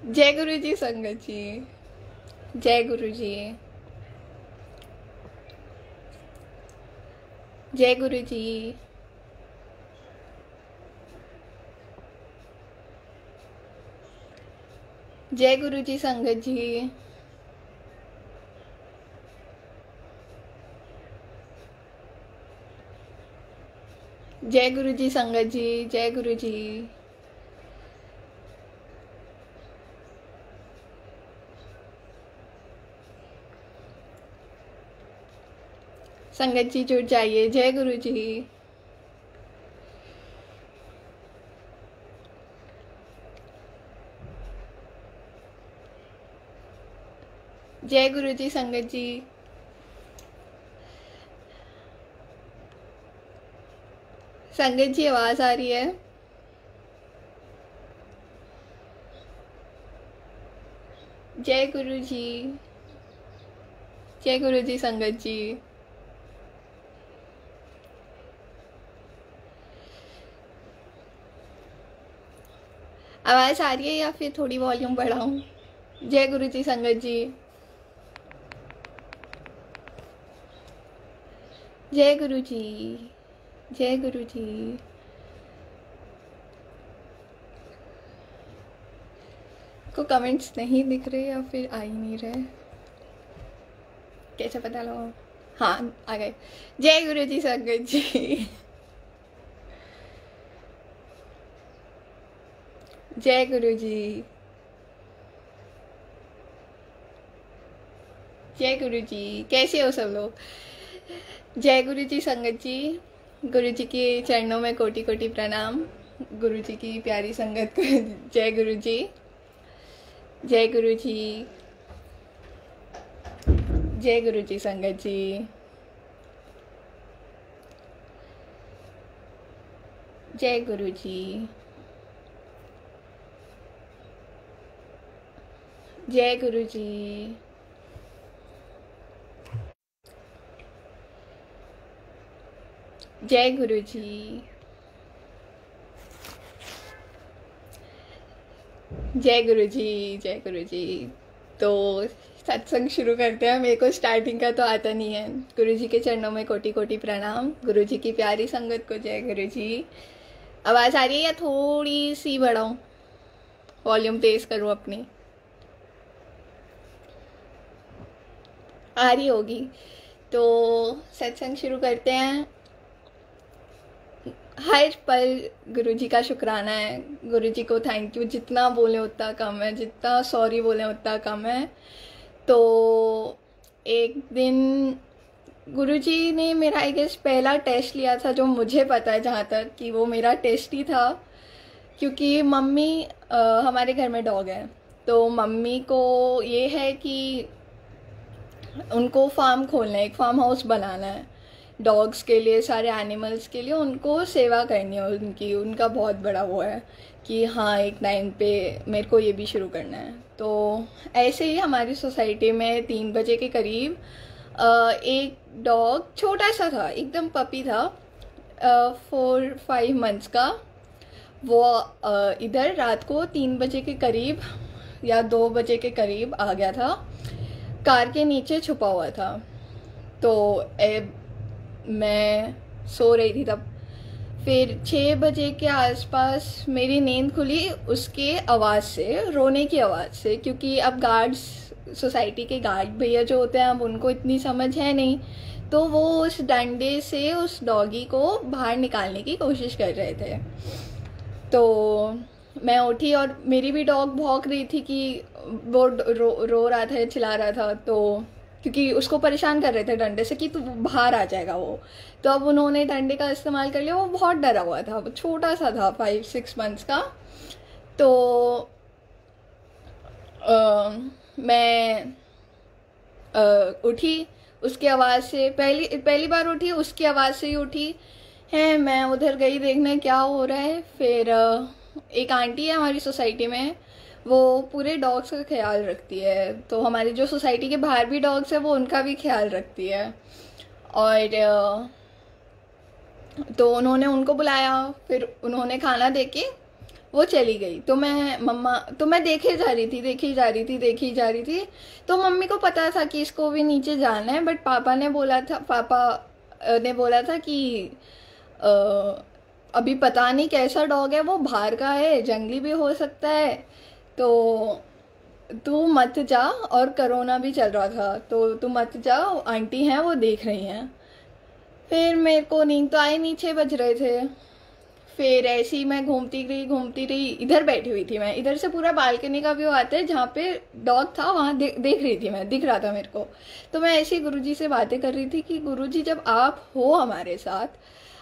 जय गुरु जी संगत जी। जय गुरु जी। जय गुरु जी। जय गुरु जी संगत जी। जय गुरु जी संगत जी। जय गुरु जी। संगत जी जुड़ जाइए। जय गुरु जी। जय गुरु जी संगत जी। संगत जी आवाज आ रही है? जय गुरु जी। जय गुरु जी संगत जी। आवाज आ रही है या फिर थोड़ी वॉल्यूम बढ़ाऊं? जय गुरु जी संगत जी। जय गुरु जी। जय गुरु जी। को कमेंट्स नहीं दिख रहे या फिर आ ही नहीं रहे, कैसे पता लगाओ? हाँ आ गए। जय गुरु जी संगत जी। जय गुरु जी। जय गुरु जी। कैसे हो सब लोग? जय गुरु जी संगत जी। गुरु जी के चरणों में कोटि कोटि प्रणाम। गुरु जी की प्यारी संगत को जय गुरु जी। जय गुरु जी। जय गुरु जी संगत जी। जय गुरु जी। जय गुरु जी। जय गुरु जी। जय गुरु जी। जय गुरु जी। तो सत्संग शुरू करते हैं। मेरे को स्टार्टिंग का तो आता नहीं है। गुरु जी के चरणों में कोटि कोटि प्रणाम। गुरु जी की प्यारी संगत को जय गुरु जी। आवाज आ रही है या थोड़ी सी बढ़ाऊं? वॉल्यूम तेज करूं अपनी? आ रही होगी। तो सत्संग शुरू करते हैं। हर पल गुरु जी का शुक्राना है। गुरु जी को थैंक यू। जितना बोले उतना कम है, जितना सॉरी बोले उतना कम है। तो एक दिन गुरु जी ने मेरा आई गेस पहला टेस्ट लिया था, जो मुझे पता है जहाँ तक कि वो मेरा टेस्ट ही था। क्योंकि मम्मी हमारे घर में डॉग है, तो मम्मी को ये है कि उनको फार्म खोलना है, एक फार्म हाउस बनाना है डॉग्स के लिए, सारे एनिमल्स के लिए उनको सेवा करनी है उनकी। उनका बहुत बड़ा वो है कि हाँ एक टाइम पे मेरे को ये भी शुरू करना है। तो ऐसे ही हमारी सोसाइटी में 3 बजे के करीब एक डॉग छोटा सा था, एकदम पपी था, 4-5 मंथ्स का। वो इधर रात को 3 बजे के करीब या 2 बजे के करीब आ गया था। कार के नीचे छुपा हुआ था। तो मैं सो रही थी तब। फिर 6 बजे के आसपास मेरी नींद खुली उसके आवाज़ से, रोने की आवाज़ से। क्योंकि अब गार्ड्स, सोसाइटी के गार्ड भैया जो होते हैं, अब उनको इतनी समझ है नहीं, तो वो उस डंडे से उस डॉगी को बाहर निकालने की कोशिश कर रहे थे। तो मैं उठी और मेरी भी डॉग भौंक रही थी कि वो रो रहा था, चिल्ला रहा था। तो क्योंकि उसको परेशान कर रहे थे डंडे से कि तू बाहर आ जाएगा वो। तो अब उन्होंने डंडे का इस्तेमाल कर लिया। वो बहुत डरा हुआ था, वो छोटा सा था, 5-6 मंथ्स का। तो मैं उठी उसकी आवाज़ से। पहली बार उठी उसकी आवाज़ से ही उठी है। मैं उधर गई देखने क्या हो रहा है। फिर एक आंटी है हमारी सोसाइटी में, वो पूरे डॉग्स का ख्याल रखती है। तो हमारी जो सोसाइटी के बाहर भी डॉग्स है, वो उनका भी ख्याल रखती है। और तो उन्होंने उनको बुलाया। फिर उन्होंने खाना देके वो चली गई। तो मैं देखे जा रही थी। तो मम्मी को पता था कि इसको भी नीचे जाना है, बट पापा ने बोला था कि अ, अभी पता नहीं कैसा डॉग है, वो बाहर का है, जंगली भी हो सकता है, तो तू मत जा, और कोरोना भी चल रहा था, तो तू मत जा, आंटी हैं वो देख रही हैं। फिर मेरे को नींद तो आई नहीं, 6 बज रहे थे। फिर ऐसी मैं घूमती रही, इधर बैठी हुई थी मैं, इधर से पूरा बालकनी का व्यू आता है, जहाँ पे डॉग था वहाँ देख रही थी मैं, दिख रहा था मेरे को। तो मैं ऐसी गुरुजी से बातें कर रही थी कि गुरुजी जब आप हो हमारे साथ,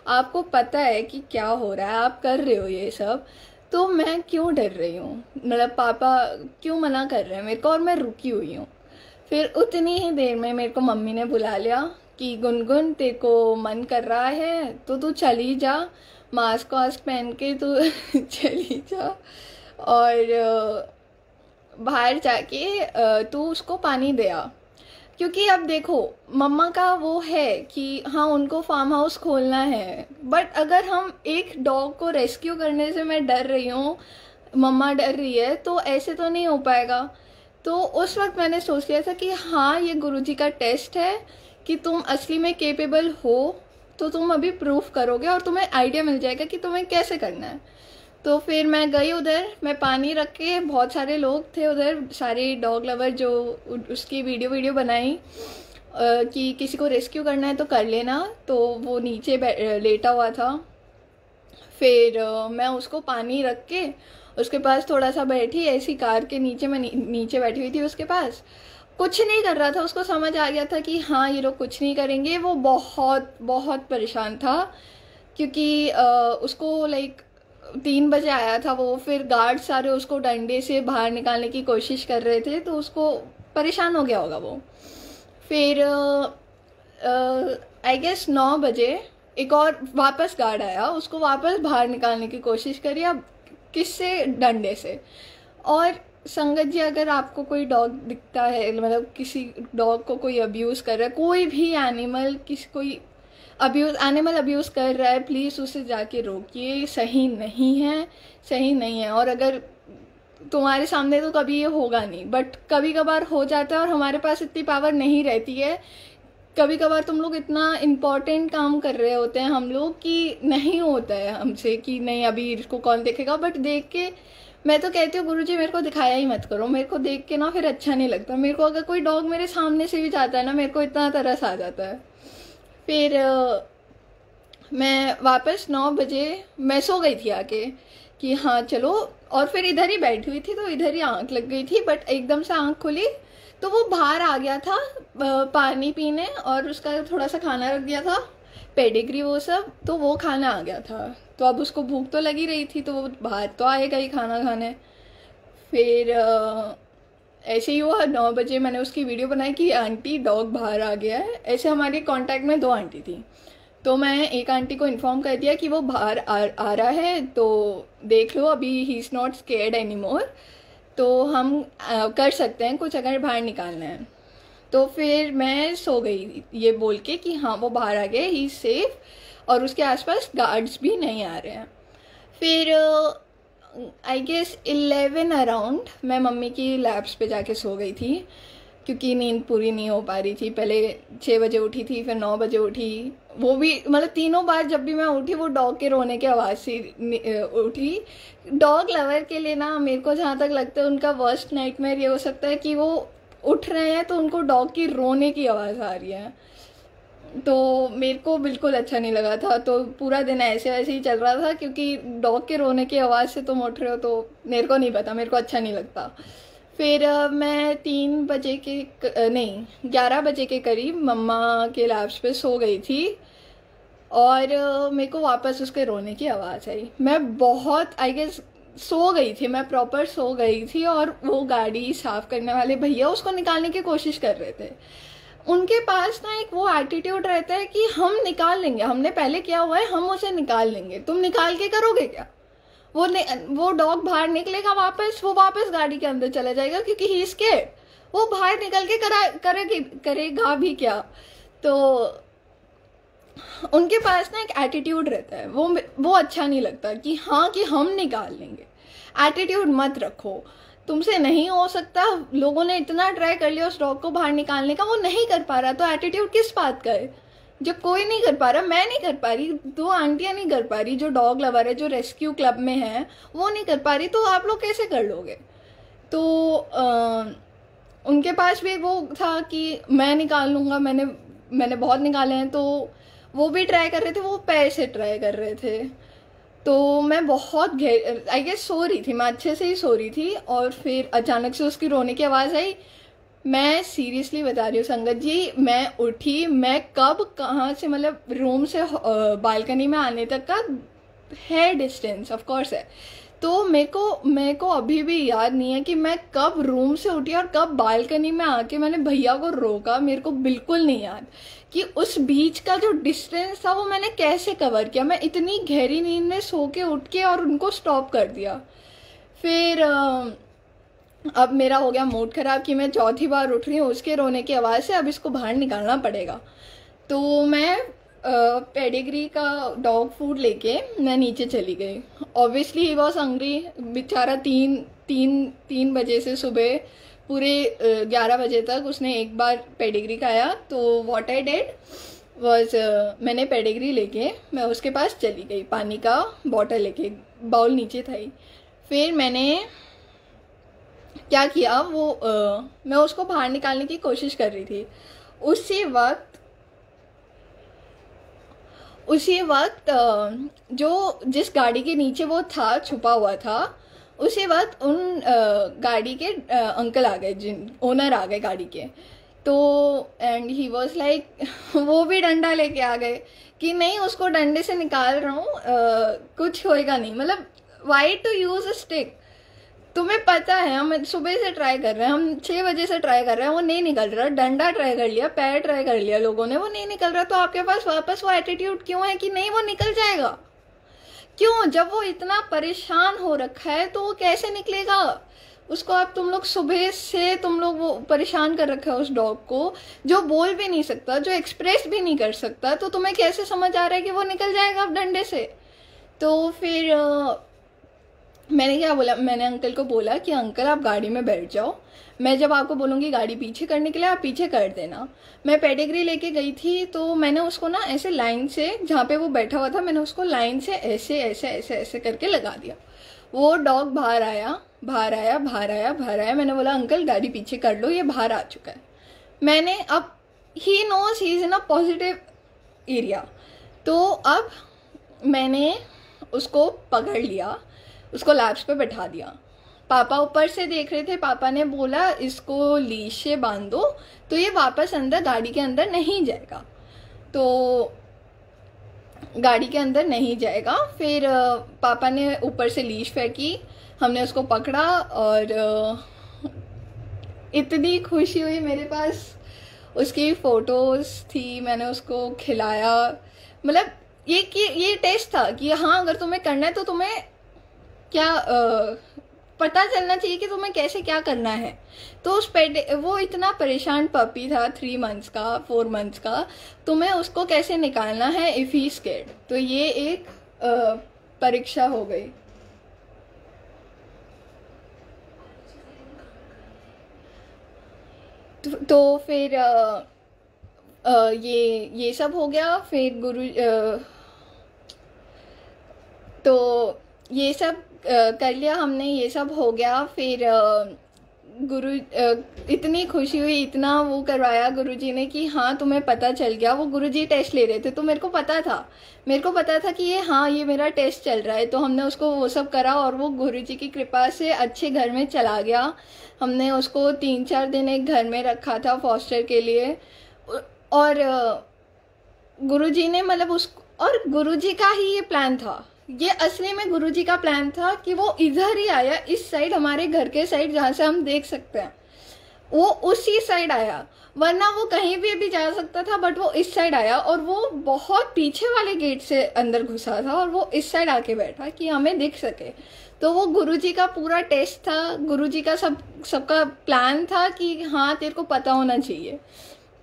आपको पता है कि क्या हो रहा है, आप कर रहे हो ये सब, तो मैं क्यों डर रही हूँ, मतलब पापा क्यों मना कर रहे हैं मेरे को, और मैं रुकी हुई हूँ। फिर उतनी ही देर में मेरे को मम्मी ने बुला लिया कि गुनगुन तेरे को मन कर रहा है तो तू चली जा, मास्क वास्क पहन के तू चली जा, और बाहर जाके तू उसको पानी दे आ। क्योंकि अब देखो मम्मा का वो है कि हाँ उनको फार्म हाउस खोलना है, बट अगर हम एक डॉग को रेस्क्यू करने से मैं डर रही हूँ, मम्मा डर रही है, तो ऐसे तो नहीं हो पाएगा। तो उस वक्त मैंने सोच लिया था कि हाँ ये गुरुजी का टेस्ट है कि तुम असली में केपेबल हो, तो तुम अभी प्रूफ करोगे और तुम्हें आइडिया मिल जाएगा कि तुम्हें कैसे करना है। तो फिर मैं गई उधर, मैं पानी रख के, बहुत सारे लोग थे उधर, सारे डॉग लवर जो उसकी वीडियो बनाई कि किसी को रेस्क्यू करना है तो कर लेना। तो वो नीचे लेटा हुआ था। फिर मैं उसको पानी रख के उसके पास थोड़ा सा बैठी, ऐसी कार के नीचे, मैं नीचे बैठी हुई थी उसके पास, कुछ नहीं कर रहा था। उसको समझ आ गया था कि हाँ ये लोग कुछ नहीं करेंगे। वो बहुत बहुत परेशान था क्योंकि उसको लाइक 3 बजे आया था वो, फिर गार्ड सारे उसको डंडे से बाहर निकालने की कोशिश कर रहे थे, तो उसको परेशान हो गया होगा वो। फिर आई गेस 9 बजे एक और वापस गार्ड आया, उसको वापस बाहर निकालने की कोशिश करी, अब किससे, डंडे से। और संगत जी, अगर आपको कोई डॉग दिखता है, मतलब किसी डॉग को कोई अब्यूज़ कर रहा है, कोई भी एनिमल कोई एनिमल अब्यूज़ कर रहा है, प्लीज़ उसे जाके रोकिए, सही नहीं है। और अगर तुम्हारे सामने तो कभी ये होगा नहीं, बट कभी कभार हो जाता है, और हमारे पास इतनी पावर नहीं रहती है। कभी कभार तुम लोग इतना इम्पोर्टेंट काम कर रहे होते हैं हम लोग कि नहीं होता है हमसे कि नहीं अभी इसको कौन देखेगा, बट देख के मैं तो कहती हूँ गुरुजी मेरे को दिखाया ही मत करो, मेरे को देख के ना फिर अच्छा नहीं लगता। मेरे को अगर कोई डॉग मेरे सामने से भी जाता है ना, मेरे को इतना तरस आ जाता है। फिर मैं वापस 9 बजे मैं सो गई थी आके कि हाँ चलो, और फिर इधर ही बैठी हुई थी तो इधर ही आँख लग गई थी, बट एकदम से आँख खुली तो वो बाहर आ गया था पानी पीने, और उसका थोड़ा सा खाना रख दिया था, पेडिग्री वो सब, तो वो खाना आ गया था। तो अब उसको भूख तो लगी रही थी, तो वो बाहर तो आएगा ही खाना खाने। फिर ऐसे ही हुआ, 9 बजे मैंने उसकी वीडियो बनाई कि आंटी डॉग बाहर आ गया है। ऐसे हमारे कांटेक्ट में 2 आंटी थी, तो मैं एक आंटी को इन्फॉर्म कर दिया कि वो बाहर आ रहा है, तो देख लो, अभी he is not scared any more, तो हम कर सकते हैं कुछ अगर बाहर निकालना है। तो फिर मैं सो गई ये बोल के कि हाँ वो बाहर आ गए, ही सेफ, और उसके आसपास गार्ड्स भी नहीं आ रहे हैं। फिर आई गेस 11 अराउंड मैं मम्मी की लैब्स पे जाके सो गई थी, क्योंकि नींद पूरी नहीं हो पा रही थी। पहले 6 बजे उठी थी, फिर 9 बजे उठी, वो भी मतलब तीनों बार जब भी मैं उठी वो डॉग के रोने की आवाज़ से उठी। डॉग लवर के लिए ना, मेरे को जहाँ तक लगता है उनका वर्स्ट नाइटमेयर ये हो सकता है कि वो उठ रहे हैं तो उनको डॉग की रोने की आवाज़ आ रही है, तो मेरे को बिल्कुल अच्छा नहीं लगा था। तो पूरा दिन ऐसे वैसे ही चल रहा था, क्योंकि डॉग के रोने की आवाज़ से तुम उठ रहे हो तो मेरे को नहीं पता, मेरे को अच्छा नहीं लगता। फिर मैं 3 बजे के नहीं 11 बजे के करीब मम्मा के लैब्स पे सो गई थी, और मेरे को वापस उसके रोने की आवाज़ आई। मैं बहुत आई गेस सो गई थी, मैं प्रॉपर सो गई थी, और वो गाड़ी साफ़ करने वाले भैया उसको निकालने की कोशिश कर रहे थे। उनके पास ना एक वो एटीट्यूड रहता है कि हम निकाल लेंगे, हमने पहले किया हुआ है, हम उसे निकाल लेंगे, तुम निकाल के करोगे क्या। वो डॉग बाहर निकलेगा वापस, वो वापस गाड़ी के अंदर चला जाएगा, क्योंकि ही स्केर्ड, वो बाहर निकल के करेगा भी क्या। तो उनके पास ना एक एटीट्यूड रहता है, वो अच्छा नहीं लगता कि हाँ कि हम निकाल लेंगे। एटीट्यूड मत रखो, तुमसे नहीं हो सकता, लोगों ने इतना ट्राई कर लिया उस डॉग को बाहर निकालने का, वो नहीं कर पा रहा, तो एटीट्यूड किस बात का है? जब कोई नहीं कर पा रहा, मैं नहीं कर पा रही, 2 आंटियां नहीं कर पा रही जो डॉग लवर है, जो रेस्क्यू क्लब में है, वो नहीं कर पा रही, तो आप लोग कैसे कर लोगे? तो उनके पास भी वो था कि मैं निकाल लूँगा, मैंने बहुत निकाले हैं, तो वो भी ट्राई कर रहे थे, वो पैर से ट्राई कर रहे थे। तो मैं बहुत आई गेस सो रही थी, मैं अच्छे से ही सो रही थी, और फिर अचानक से उसकी रोने की आवाज़ आई। मैं सीरियसली बता रही हूँ संगत जी, मैं उठी, मैं कब कहाँ से, मतलब रूम से बालकनी में आने तक का है डिस्टेंस, ऑफ कोर्स है, तो मेरे को अभी भी याद नहीं है कि मैं कब रूम से उठी और कब बालकनी में आके मैंने भैया को रोका। मेरे को बिल्कुल नहीं याद कि उस बीच का जो डिस्टेंस था वो मैंने कैसे कवर किया। मैं इतनी गहरी नींद में सो के उठ के और उनको स्टॉप कर दिया। फिर अब मेरा हो गया मूड खराब कि मैं चौथी बार उठ रही हूँ उसके रोने की आवाज़ से, अब इसको बाहर निकालना पड़ेगा। तो मैं पेडिग्री का डॉग फूड लेके मैं नीचे चली गई। ऑब्वियसली ही वॉज हंग्री, बेचारा तीन बजे से सुबह पूरे 11 बजे तक उसने एक बार पेडिग्री खाया। तो व्हाट आई डिड वॉज, मैंने पेडिग्री लेके मैं उसके पास चली गई, पानी का बॉटल लेके, बाउल नीचे था ही। फिर मैंने क्या किया, मैं उसको बाहर निकालने की कोशिश कर रही थी। उसी वक्त जो जिस गाड़ी के नीचे वो था, छुपा हुआ था, उसी वक्त उन गाड़ी के अंकल आ गए, जिन ओनर आ गए गाड़ी के। तो एंड ही वॉज लाइक वो भी डंडा लेके आ गए कि नहीं, उसको डंडे से निकाल रहा हूँ, कुछ होएगा नहीं, मतलब why to use a stick. तुम्हें पता है हम सुबह से ट्राई कर रहे हैं, हम 6 बजे से ट्राई कर रहे हैं, वो नहीं निकल रहा। डंडा ट्राई कर लिया, पैर ट्राई कर लिया लोगों ने, वो नहीं निकल रहा। तो आपके पास वापस वो एटीट्यूड क्यों है कि नहीं वो निकल जाएगा? क्यों? जब वो इतना परेशान हो रखा है तो वो कैसे निकलेगा? उसको आप तुम लोग सुबह से वो परेशान कर रखा है उस डॉग को, जो बोल भी नहीं सकता, जो एक्सप्रेस भी नहीं कर सकता, तो तुम्हें कैसे समझ आ रहा है कि वो निकल जाएगा अब डंडे से? तो फिर मैंने क्या बोला, मैंने अंकल को बोला कि अंकल आप गाड़ी में बैठ जाओ, मैं जब आपको बोलूँगी गाड़ी पीछे करने के लिए आप पीछे कर देना। मैं पेडिग्री लेके गई थी, तो मैंने उसको ना ऐसे लाइन से, जहाँ पे वो बैठा हुआ था, मैंने उसको लाइन से ऐसे ऐसे ऐसे ऐसे करके लगा दिया। वो डॉग बाहर आया, बाहर आया, बाहर आया, बाहर आया। मैंने बोला अंकल गाड़ी पीछे कर लो, ये बाहर आ चुका है। मैंने अब he knows he is in a positive area. तो अब मैंने उसको पकड़ लिया, उसको लैब्स पे बैठा दिया। पापा ऊपर से देख रहे थे, पापा ने बोला इसको लीश से बांध दो तो ये वापस अंदर गाड़ी के अंदर नहीं जाएगा। तो गाड़ी के अंदर नहीं जाएगा। फिर पापा ने ऊपर से लीश फेंकी, हमने उसको पकड़ा और इतनी खुशी हुई। मेरे पास उसकी फ़ोटोज़ थी, मैंने उसको खिलाया। मतलब ये टेस्ट था कि हाँ, अगर तुम्हें करना है तो तुम्हें क्या पता चलना चाहिए कि तुम्हें कैसे क्या करना है। तो उस वो इतना परेशान पपी था, 3 मंथ्स का, 4 मंथ्स का, तुम्हें उसको कैसे निकालना है इफ़ ही स्केर्ड। तो ये एक परीक्षा हो गई। तो फिर ये सब हो गया। फिर तो ये सब कर लिया हमने, ये सब हो गया। फिर इतनी खुशी हुई, इतना वो करवाया गुरुजी ने कि हाँ तुम्हें पता चल गया। वो गुरुजी टेस्ट ले रहे थे, तो मेरे को पता था कि ये मेरा टेस्ट चल रहा है। तो हमने उसको वो सब करा और वो गुरुजी की कृपा से अच्छे घर में चला गया। हमने उसको 3-4 दिन एक घर में रखा था फॉस्टर के लिए। और गुरुजी ने और गुरुजी का ही ये प्लान था, ये असली में गुरुजी का प्लान था कि वो इधर ही आया, इस साइड, हमारे घर के साइड जहाँ से हम देख सकते हैं, वो उसी साइड आया। वरना वो कहीं भी जा सकता था, बट वो इस साइड आया। और वो बहुत पीछे वाले गेट से अंदर घुसा था और वो इस साइड आके बैठा कि हमें दिख सके। तो वो गुरुजी का पूरा टेस्ट था, गुरुजी का सबका प्लान था कि हाँ तेरे को पता होना चाहिए।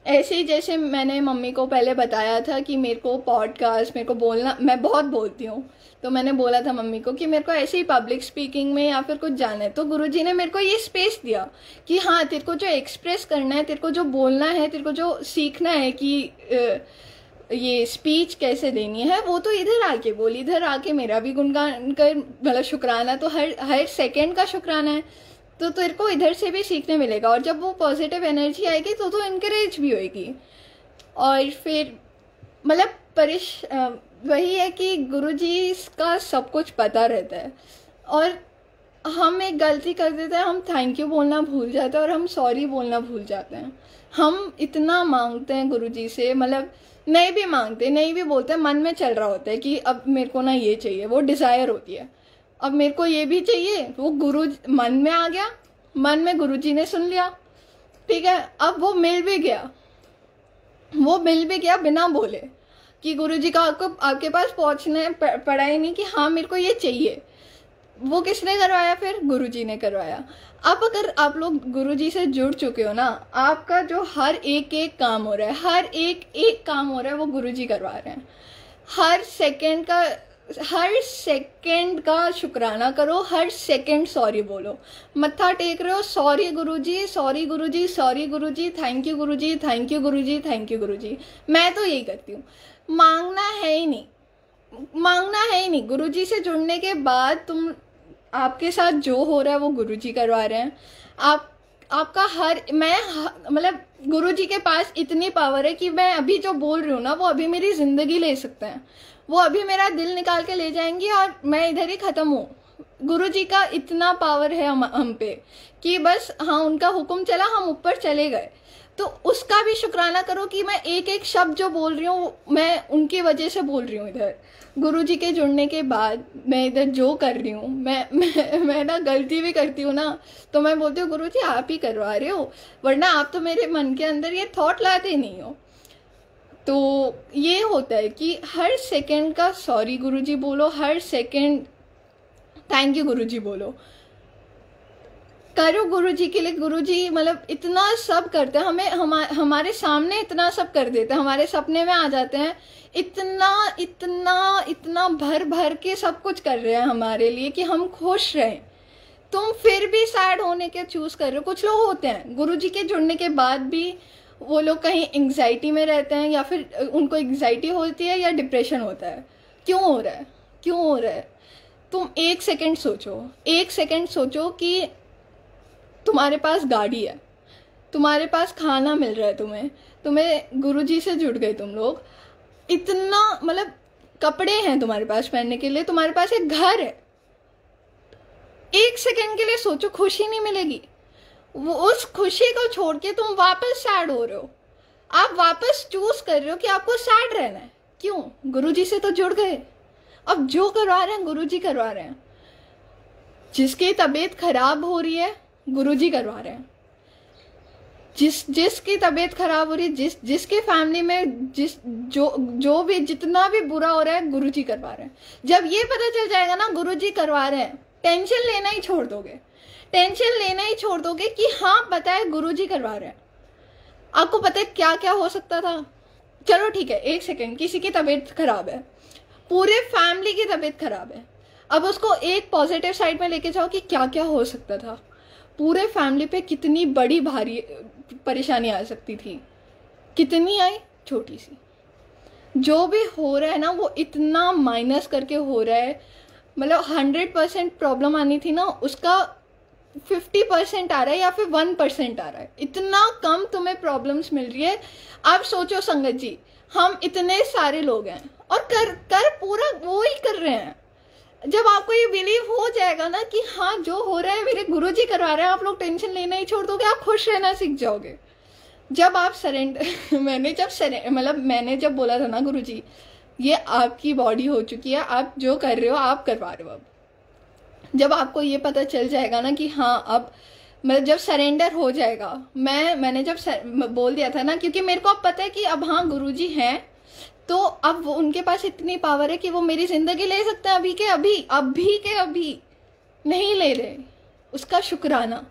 ऐसे ही जैसे मैंने मम्मी को पहले बताया था कि मेरे को पॉडकास्ट, मेरे को बोलना, मैं बहुत बोलती हूँ, तो मैंने बोला था मम्मी को कि मेरे को ऐसे ही पब्लिक स्पीकिंग में या फिर कुछ जाना है, तो गुरुजी ने मेरे को ये स्पेस दिया कि हाँ तेरे को जो एक्सप्रेस करना है, तेरे को जो बोलना है, तेरे को जो सीखना है कि ये स्पीच कैसे देनी है, वो तो इधर आके बोल, इधर आके मेरा भी गुणगान कर, मतलब शुक्राना तो हर सेकंड का शुक्राना है, तो तेरे को इधर से भी सीखने मिलेगा। और जब वो पॉजिटिव एनर्जी आएगी तो इनकरेज भी होएगी। और फिर मतलब वही है कि गुरुजी का सब कुछ पता रहता है, और हम एक गलती कर देते हैं, हम थैंक यू बोलना भूल जाते हैं और हम सॉरी बोलना भूल जाते हैं। हम इतना मांगते हैं गुरुजी से, मतलब नहीं भी मांगते, नहीं भी बोलते, मन में चल रहा होता है कि अब मेरे को ना ये चाहिए, वो डिज़ायर होती है, अब मेरे को ये भी चाहिए, वो गुरु मन में आ गया, मन में गुरुजी ने सुन लिया, ठीक है, अब वो मिल भी गया, वो मिल भी गया बिना बोले कि गुरुजी का आपके पास पहुंचने पड़ा ही नहीं कि हाँ मेरे को ये चाहिए। वो किसने करवाया? फिर गुरुजी ने करवाया। अब अगर आप लोग गुरुजी से जुड़ चुके हो ना, आपका जो हर एक काम हो रहा है, हर एक काम हो रहा है, वो गुरुजी करवा रहे हैं। हर सेकंड का शुक्राना करो, हर सेकंड सॉरी बोलो, मत्था टेक रहे हो, sorry Guruji, sorry Guruji, sorry Guruji, thank you Guruji, thank you Guruji, thank you Guruji. मैं तो यही करती हूँ, मांगना है ही नहीं। गुरुजी से जुड़ने के बाद आपके साथ जो हो रहा है वो गुरुजी करवा रहे हैं। आपका मतलब गुरुजी के पास इतनी पावर है कि मैं अभी जो बोल रही हूँ ना, वो अभी मेरी जिंदगी ले सकते हैं, वो अभी मेरा दिल निकाल के ले जाएंगे और मैं इधर ही खत्म हूँ। गुरुजी का इतना पावर है हम पे कि बस हाँ उनका हुक्म चला, हम ऊपर चले गए। तो उसका भी शुक्राना करो कि मैं एक शब्द जो बोल रही हूँ मैं उनकी वजह से बोल रही हूँ। इधर गुरुजी के जुड़ने के बाद मैं इधर जो कर रही हूँ, मैं ना गलती भी करती हूँ ना, तो मैं बोलती हूँ गुरुजी आप ही करवा रहे हो, वरना आप तो मेरे मन के अंदर ये थॉट लाते ही नहीं हो। तो ये होता है कि हर सेकंड का सॉरी गुरुजी बोलो, हर सेकंड थैंक यू गुरुजी बोलो, करो गुरुजी के लिए। गुरुजी मतलब इतना सब करते हैं, हमारे सामने इतना सब कर देते हैं, हमारे सपने में आ जाते हैं, इतना भर के सब कुछ कर रहे हैं हमारे लिए कि हम खुश रहें। तुम फिर भी सैड होने के चूज कर रहे हो। कुछ लोग होते हैं गुरुजी के जुड़ने के बाद भी वो लोग कहीं एंग्जाइटी में रहते हैं, या फिर उनको एंग्जाइटी होती है या डिप्रेशन होता है। क्यों हो रहा है? तुम एक सेकंड सोचो कि तुम्हारे पास गाड़ी है, तुम्हारे पास खाना मिल रहा है, तुम्हें गुरुजी से जुड़ गए तुम लोग, इतना मतलब कपड़े हैं तुम्हारे पास पहनने के लिए, तुम्हारे पास एक घर है। एक सेकंड के लिए सोचो, खुशी नहीं मिलेगी? वो उस खुशी को छोड़ के तुम वापस सैड हो रहे हो, आप वापस चूज कर रहे हो कि आपको सैड रहना है। क्यों? गुरुजी से तो जुड़ गए, अब जो करवा रहे हैं गुरुजी करवा रहे हैं। जिसकी तबीयत खराब हो रही है गुरुजी करवा रहे हैं, जिसकी तबीयत खराब हो रही है, जिसके फैमिली में जो भी जितना भी बुरा हो रहा है गुरुजी करवा रहे हैं। जब ये पता चल जाएगा ना गुरुजी करवा रहे हैं, टेंशन लेना ही छोड़ दोगे कि हाँ पता है गुरुजी करवा रहे हैं। आपको पता है क्या क्या हो सकता था? चलो ठीक है, एक सेकेंड, किसी की तबीयत खराब है, पूरे फैमिली की तबीयत खराब है, अब उसको एक पॉजिटिव साइड में लेके जाओ कि क्या क्या हो सकता था। पूरे फैमिली पे कितनी बड़ी भारी परेशानी आ सकती थी, कितनी आई? छोटी सी। जो भी हो रहा है ना वो इतना माइनस करके हो रहा है, मतलब 100% प्रॉब्लम आनी थी ना, उसका 50% आ रहा है या फिर 1% आ रहा है। इतना कम तुम्हें प्रॉब्लम्स मिल रही है। आप सोचो संगत जी, हम इतने सारे लोग हैं और कर पूरा वो ही कर रहे हैं। जब आपको ये बिलीव हो जाएगा ना कि हाँ जो हो रहा है मेरे गुरुजी करवा रहे हैं, आप लोग टेंशन लेना ही छोड़ दोगे, आप खुश रहना सीख जाओगे। जब आप सरेंडर मैंने जब बोला था ना गुरुजी ये आपकी बॉडी हो चुकी है, आप जो कर रहे हो आप करवा रहे हो। अब जब आपको ये पता चल जाएगा ना कि हाँ अब मतलब जब सरेंडर हो जाएगा, मैंने जब बोल दिया था ना, क्योंकि मेरे को अब पता है कि अब हाँ गुरुजी हैं, तो अब वो उनके पास इतनी पावर है कि वो मेरी जिंदगी ले सकते हैं, अभी के अभी नहीं ले रहे। उसका शुक्राना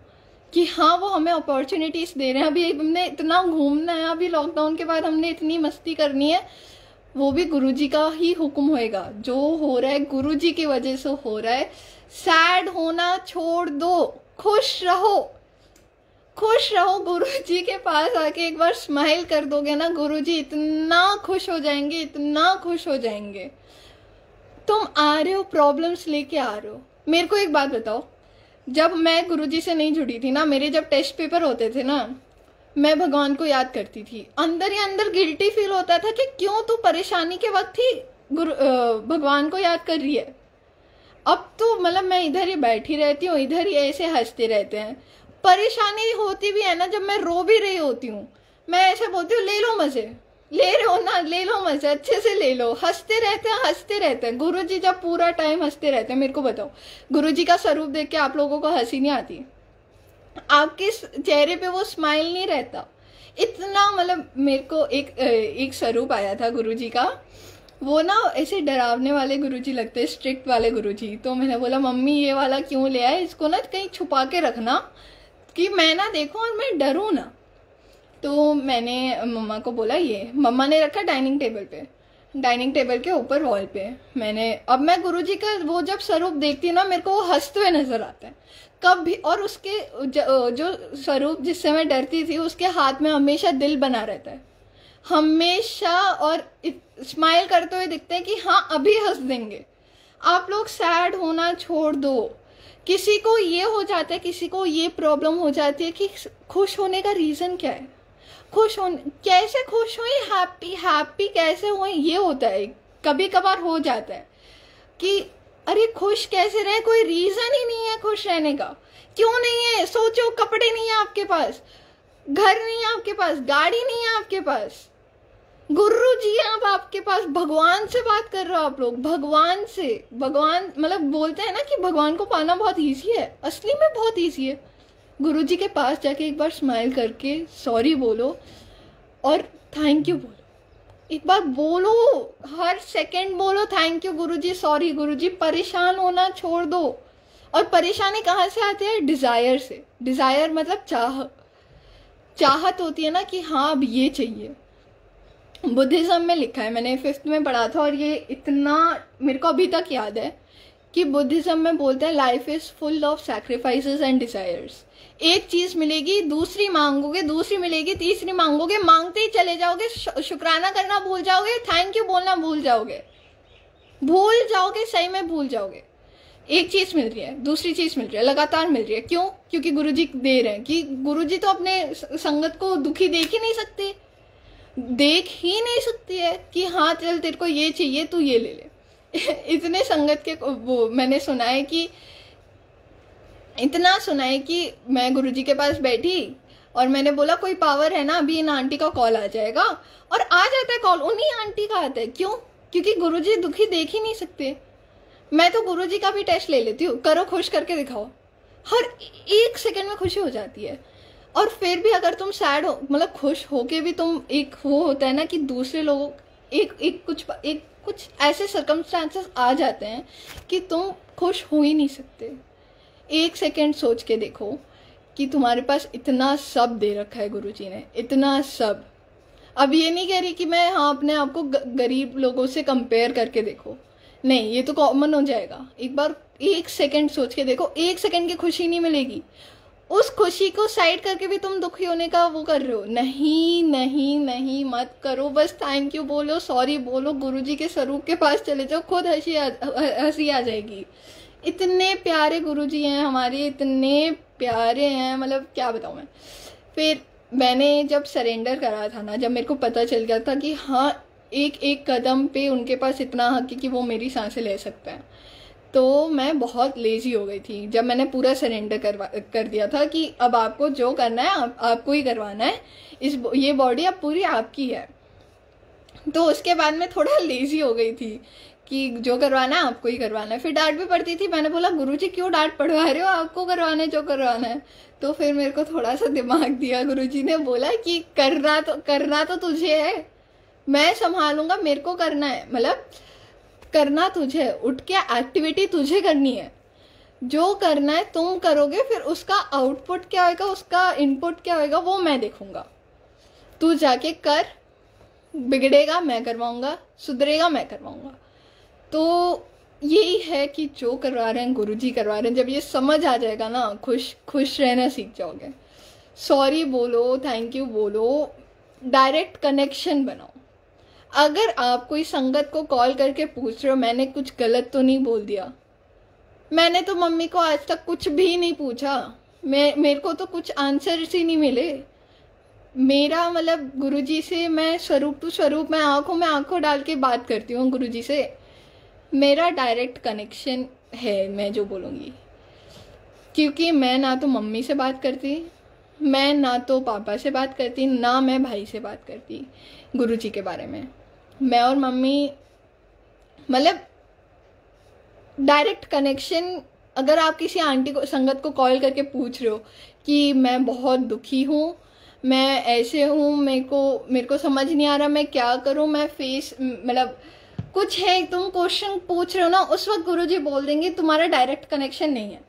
कि हाँ वो हमें अपॉर्चुनिटीज दे रहे हैं। अभी हमने इतना घूमना है, अभी लॉकडाउन के बाद हमने इतनी मस्ती करनी है, वो भी गुरुजी का ही हुक्म होएगा। जो हो रहा है गुरुजी की वजह से हो रहा है। सैड होना छोड़ दो, खुश रहो, खुश रहो। गुरुजी के पास आके एक बार स्माइल कर दोगे ना, गुरुजी इतना खुश हो जाएंगे, इतना खुश हो जाएंगे। तुम आ रहे हो, प्रॉब्लम्स लेके आ रहे हो। मेरे को एक बात बताओ, जब मैं गुरुजी से नहीं जुड़ी थी ना, मेरे जब टेस्ट पेपर होते थे ना, मैं भगवान को याद करती थी। अंदर ही अंदर गिल्टी फील होता था कि क्यों तू परेशानी के वक्त ही भगवान को याद कर रही है। अब तो मतलब मैं इधर ही बैठी रहती हूँ, इधर ही ऐसे हंसते रहते हैं। परेशानी होती भी है ना, जब मैं रो भी रही होती हूँ, मैं ऐसे बोलती हूँ ले लो मजे, ले रहे हो ना, ले लो मजे, अच्छे से ले लो। हंसते रहते हैं, हंसते रहते हैं। गुरुजी जब पूरा टाइम हंसते रहते हैं, मेरे को बताओ गुरुजी का स्वरूप देख के आप लोगों को हंसी नहीं आती? आपके चेहरे पे वो स्माइल नहीं रहता? इतना मतलब मेरे को एक स्वरूप आया था गुरुजी का। वो ना ऐसे डरावने वाले गुरुजी लगते हैं, स्ट्रिक्ट वाले गुरुजी। तो मैंने बोला मम्मी ये वाला क्यों ले आए, इसको ना कहीं छुपा के रखना कि मैं ना देखूं और मैं डरूं ना। तो मैंने मम्मा को बोला, ये मम्मा ने रखा डाइनिंग टेबल पे, डाइनिंग टेबल के ऊपर वॉल पे। अब मैं गुरुजी का वो जब स्वरूप देखती हूँ ना, मेरे को वो हंसते हुए नजर आता है कभी। और उसके जो स्वरूप जिससे मैं डरती थी, उसके हाथ में हमेशा दिल बना रहता है हमेशा, और स्माइल करते हुए दिखते हैं कि हाँ अभी हंस देंगे। आप लोग सैड होना छोड़ दो। किसी को ये हो जाता है, किसी को ये प्रॉब्लम हो जाती है कि खुश होने का रीजन क्या है, खुश होने कैसे खुश हुई, हैप्पी हैप्पी कैसे हुई, ये होता है। कभी कभार हो जाता है कि अरे खुश कैसे रहे, कोई रीजन ही नहीं है खुश रहने का। क्यों नहीं है? सोचो, कपड़े नहीं है आपके पास, घर नहीं है आपके पास, गाड़ी नहीं है आपके पास, गुरु जी हैं अब आपके पास, भगवान से बात कर रहे हो आप लोग, भगवान से। भगवान मतलब बोलते हैं ना कि भगवान को पाना बहुत ईजी है, असली में बहुत ईजी है। गुरु जी के पास जाके एक बार स्माइल करके सॉरी बोलो और थैंक यू बोलो। एक बार बोलो, हर सेकंड बोलो थैंक यू गुरुजी, सॉरी गुरुजी। परेशान होना छोड़ दो। और परेशानी कहाँ से आती है? डिजायर से। डिजायर मतलब चाहत होती है ना कि हाँ अब ये चाहिए। बुद्धिज्म में लिखा है, मैंने 5th में पढ़ा था और ये इतना मेरे को अभी तक याद है कि बुद्धिज्म में बोलते हैं life is full of sacrifices and desires. एक चीज मिलेगी, दूसरी मांगोगे, दूसरी मिलेगी, तीसरी मांगोगे, मांगते ही चले जाओगे, शुक्राना करना भूल जाओगे, थैंक यू बोलना भूल जाओगे, सही में भूल जाओगे। एक चीज मिल रही है, दूसरी चीज मिल रही है, लगातार मिल रही है। क्यों? क्योंकि गुरुजी दे रहे हैं। कि गुरुजी तो अपने संगत को दुखी देख ही नहीं सकते, देख ही नहीं सकती है कि हाँ चल तेरे को ये चाहिए तू ये ले ले। इतने संगत के वो मैंने सुना है कि इतना सुना है कि मैं गुरुजी के पास बैठी और मैंने बोला कोई पावर है ना, अभी इन आंटी का कॉल आ जाएगा, और आ जाता है कॉल, उन्हीं आंटी का आता है। क्यों? क्योंकि गुरुजी दुखी देख ही नहीं सकते। मैं तो गुरुजी का भी टेस्ट ले लेती हूँ, करो खुश करके दिखाओ, हर एक सेकंड में खुशी हो जाती है। और फिर भी अगर तुम सैड हो, मतलब खुश होके भी तुम, एक वो होता है ना कि दूसरे लोगों एक कुछ ऐसे सर्कमस्टांसेस आ जाते हैं कि तुम खुश हो ही नहीं सकते। एक सेकंड सोच के देखो कि तुम्हारे पास इतना सब दे रखा है गुरुजी ने, इतना सब। अब ये नहीं कह रही कि मैं हाँ अपने आप को गरीब लोगों से कंपेयर करके देखो, नहीं, ये तो कॉमन हो जाएगा। एक बार एक सेकंड सोच के देखो, एक सेकंड की खुशी नहीं मिलेगी, उस खुशी को साइड करके भी तुम दुखी होने का वो कर रहे हो। नहीं नहीं नहीं, मत करो। बस थैंक यू बोलो, सॉरी बोलो, गुरुजी के स्वरूप के पास चले जाओ, खुद हंसी आ जाएगी। इतने प्यारे गुरुजी हैं हमारे, इतने प्यारे हैं, मतलब क्या बताऊं मैं। फिर मैंने जब सरेंडर करा था ना, जब मेरे को पता चल गया था कि हाँ एक एक कदम पे उनके पास इतना हक है कि वो मेरी सांसें ले सकते हैं, तो मैं बहुत लेजी हो गई थी। जब मैंने पूरा सरेंडर कर दिया था कि अब आपको जो करना है आपको ही करवाना है, ये बॉडी अब पूरी आपकी है, तो उसके बाद मैं थोड़ा लेजी हो गई थी कि जो करवाना है आपको ही करवाना है। फिर डांट भी पड़ती थी, मैंने बोला गुरुजी क्यों डांट पड़वा रहे हो, आपको करवाना है जो करवाना है। तो फिर मेरे को थोड़ा सा दिमाग दिया गुरुजी ने, बोला कि करना तो तुझे है, मैं संभालूंगा, मेरे को करना है, मतलब करना तुझे, उठ के एक्टिविटी तुझे करनी है, जो करना है तुम करोगे, फिर उसका आउटपुट क्या होगा, उसका इनपुट क्या होगा वो मैं देखूंगा, तू जाके कर, बिगड़ेगा मैं करवाऊंगा, सुधरेगा मैं करवाऊंगा। तो यही है कि जो करवा रहे हैं गुरुजी करवा रहे हैं। जब ये समझ आ जाएगा ना, खुश खुश रहना सीख जाओगे। सॉरी बोलो, थैंक यू बोलो, डायरेक्ट कनेक्शन बनाओ। अगर आप कोई संगत को कॉल करके पूछ रहे हो मैंने कुछ गलत तो नहीं बोल दिया, मैंने तो मम्मी को आज तक कुछ भी नहीं पूछा, मेरे को तो कुछ आंसर्स ही नहीं मिले। मेरा मतलब गुरुजी से मैं स्वरूप टू स्वरूप, मैं आंखों में आंखों डाल के बात करती हूँ गुरुजी से। मेरा डायरेक्ट कनेक्शन है, मैं जो बोलूँगी, क्योंकि मैं ना तो मम्मी से बात करती, मैं ना तो पापा से बात करती, ना मैं भाई से बात करती गुरुजी के बारे में। मैं और मम्मी मतलब डायरेक्ट कनेक्शन। अगर आप किसी आंटी को संगत को कॉल करके पूछ रहे हो कि मैं बहुत दुखी हूँ, मैं ऐसे हूँ, मेरे को समझ नहीं आ रहा मैं क्या करूँ, मैं मतलब कुछ है, तुम क्वेश्चन पूछ रहे हो ना, उस वक्त गुरुजी बोल देंगे तुम्हारा डायरेक्ट कनेक्शन नहीं है।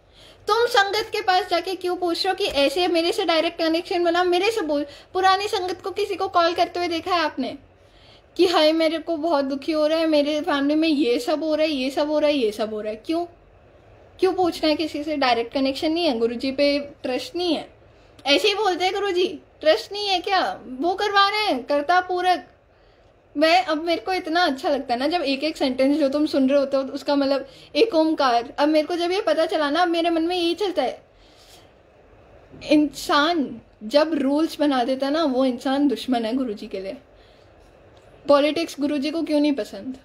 तुम संगत के पास जाके क्यों पूछ रहे हो कि ऐसे मेरे से डायरेक्ट कनेक्शन बना, मेरे से बोल। पुरानी संगत को किसी को कॉल करते हुए देखा है आपने कि हाय मेरे को बहुत दुखी हो रहा है, मेरे फैमिली में ये सब हो रहा है, ये सब हो रहा है, ये सब हो रहा है। क्यों क्यों पूछना है किसी से? डायरेक्ट कनेक्शन नहीं है, गुरुजी पे ट्रस्ट नहीं है। ऐसे ही बोलते हैं गुरुजी, ट्रस्ट नहीं है क्या? वो करवा रहे हैं कर्ता पूरक। अब मेरे को इतना अच्छा लगता है ना जब एक एक सेंटेंस जो तुम सुन रहे होते हो उसका मतलब एक ओमकार। अब मेरे को जब ये पता चला ना, अब मेरे मन में यही चलता है, इंसान जब रूल्स बना देता है ना, वो इंसान दुश्मन है गुरुजी के लिए। पॉलिटिक्स गुरुजी को क्यों नहीं पसंद?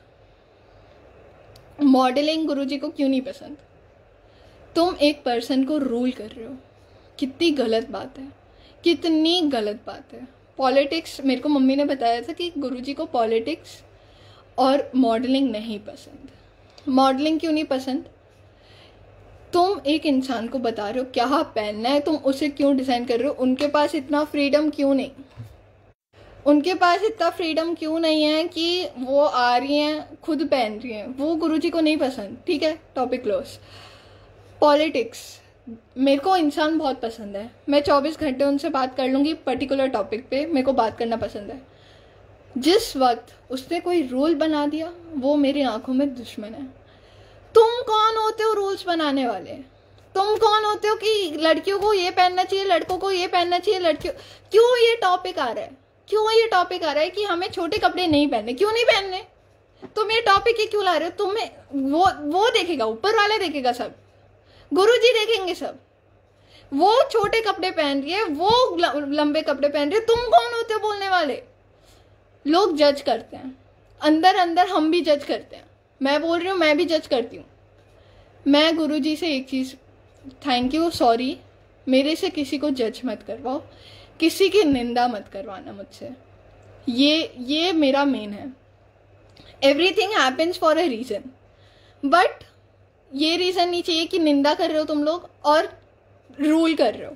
मॉडलिंग गुरुजी को क्यों नहीं पसंद? तुम एक पर्सन को रूल कर रहे हो, कितनी गलत बात है, कितनी गलत बात है। पॉलिटिक्स, मेरे को मम्मी ने बताया था कि गुरुजी को पॉलिटिक्स और मॉडलिंग नहीं पसंद। मॉडलिंग क्यों नहीं पसंद? तुम एक इंसान को बता रहे हो क्या पहनना है, तुम उसे क्यों डिजाइन कर रहे हो? उनके पास इतना फ्रीडम क्यों नहीं? उनके पास इतना फ्रीडम क्यों नहीं है कि वो आ रही हैं खुद पहन रही हैं? वो गुरुजी को नहीं पसंद। ठीक है, टॉपिक क्लोज। पॉलिटिक्स, मेरे को इंसान बहुत पसंद है, मैं 24 घंटे उनसे बात कर लूँगी पर्टिकुलर टॉपिक पे, मेरे को बात करना पसंद है। जिस वक्त उसने कोई रूल बना दिया, वो मेरी आंखों में दुश्मन है। तुम कौन होते हो रूल्स बनाने वाले? तुम कौन होते हो कि लड़कियों को ये पहनना चाहिए, लड़कों को ये पहनना चाहिए, लड़कियों क्यों ये टॉपिक आ रहा है? क्यों ये टॉपिक आ रहा है कि हमें छोटे कपड़े नहीं पहनने? क्यों नहीं पहनने? तुम ये टॉपिक ही क्यों ला रहे हो? तुम्हें वो देखेगा, ऊपर वाला देखेगा, सब गुरुजी देखेंगे सब। वो छोटे कपड़े पहन रही है, वो लंबे कपड़े पहन रही है, तुम कौन होते हो बोलने वाले? लोग जज करते हैं, अंदर अंदर हम भी जज करते हैं। मैं बोल रही हूँ, मैं भी जज करती हूँ। मैं गुरुजी से एक चीज, थैंक यू, सॉरी, मेरे से किसी को जज मत करवाओ, किसी की निंदा मत करवाना मुझसे। ये मेरा मेन है। Everything happens for a reason, but ये रीजन नहीं चाहिए कि निंदा कर रहे हो तुम लोग और रूल कर रहे हो।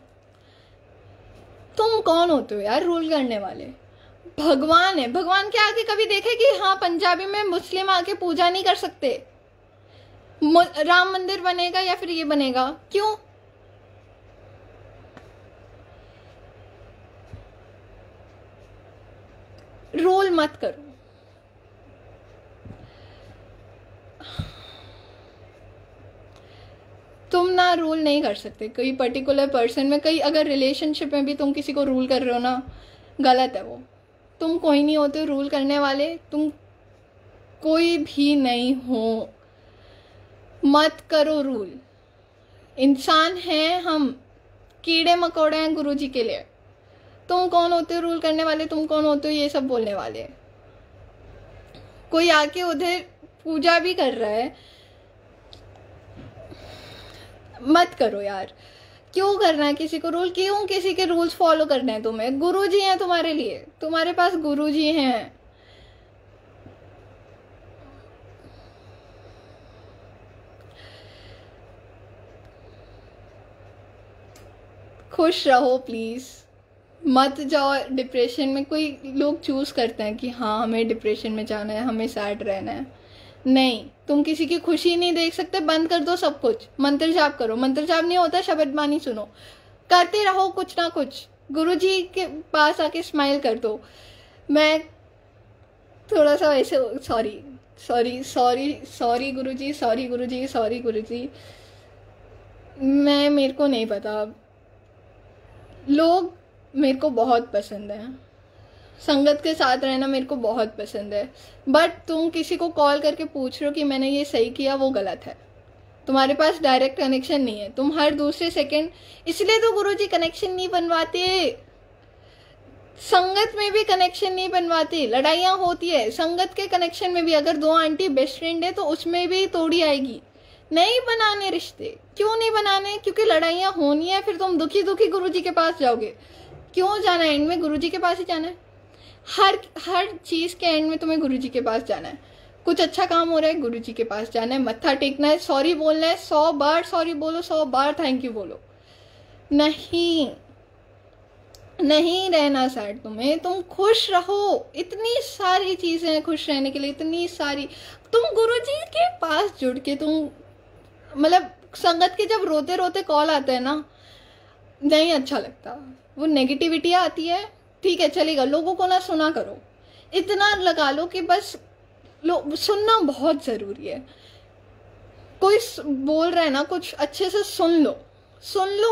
तुम कौन होते हो यार रूल करने वाले? भगवान है, भगवान के आगे कभी देखे कि हाँ पंजाबी में मुस्लिम आके पूजा नहीं कर सकते? राम मंदिर बनेगा या फिर ये बनेगा? क्यों? रूल मत करो। तुम ना रूल नहीं कर सकते कोई पर्टिकुलर पर्सन में। कई अगर रिलेशनशिप में भी तुम किसी को रूल कर रहे हो ना, गलत है वो। तुम कोई नहीं होते रूल करने वाले, तुम कोई भी नहीं हो। मत करो रूल। इंसान हैं हम, कीड़े मकोड़े हैं गुरुजी के लिए। तुम कौन होते हो रूल करने वाले? तुम कौन होते हो ये सब बोलने वाले? कोई आके उधर पूजा भी कर रहा है, मत करो यार। क्यों करना है किसी को रूल? क्यों किसी के रूल्स फॉलो करने हैं तुम्हें? गुरुजी हैं तुम्हारे लिए, तुम्हारे पास गुरुजी हैं। खुश रहो प्लीज, मत जाओ डिप्रेशन में। कोई लोग चूज करते हैं कि हाँ हमें डिप्रेशन में जाना है, हमें सैड रहना है। नहीं, तुम किसी की खुशी नहीं देख सकते, बंद कर दो सब कुछ। मंत्र जाप करो, मंत्र जाप नहीं होता, शब्द बानी सुनो, करते रहो कुछ ना कुछ। गुरुजी के पास आके स्माइल कर दो। मैं थोड़ा सा वैसे, sorry sorry sorry sorry Guruji, sorry Guruji, sorry गुरुजी। मेरे को नहीं पता, लोग मेरे को बहुत पसंद है, संगत के साथ रहना मेरे को बहुत पसंद है, बट तुम किसी को कॉल करके पूछ रहे हो कि मैंने ये सही किया, वो गलत है। तुम्हारे पास डायरेक्ट कनेक्शन नहीं है, तुम हर दूसरे सेकंड, इसलिए तो गुरुजी कनेक्शन नहीं बनवाते, संगत में भी कनेक्शन नहीं बनवाते, लड़ाइयाँ होती है संगत के कनेक्शन में भी। अगर दो आंटी बेस्ट फ्रेंड है तो उसमें भी तोड़ी आएगी। नहीं बनाने रिश्ते, क्यों नहीं बनाने? क्योंकि लड़ाइयाँ होनी है, फिर तुम दुखी दुखी गुरुजी के पास जाओगे। क्यों जाना है? एंड में गुरुजी के पास ही जाना है। हर चीज़ के एंड में तुम्हें गुरुजी के पास जाना है। कुछ अच्छा काम हो रहा है, गुरुजी के पास जाना है, मत्था टेकना है, सॉरी बोलना है, 100 बार सॉरी बोलो, 100 बार थैंक यू बोलो। नहीं रहना सैड तुम्हें, तुम खुश रहो। इतनी सारी चीजें हैं खुश रहने के लिए, इतनी सारी। तुम गुरुजी के पास जुड़ के तुम, मतलब संगत के जब रोते रोते कॉल आता है ना, नहीं अच्छा लगता, वो नेगेटिविटी आती है। ठीक है चलेगा, लोगों को ना सुना करो, इतना लगा लो कि बस सुनना बहुत जरूरी है। कोई बोल रहा है ना कुछ, अच्छे से सुन लो,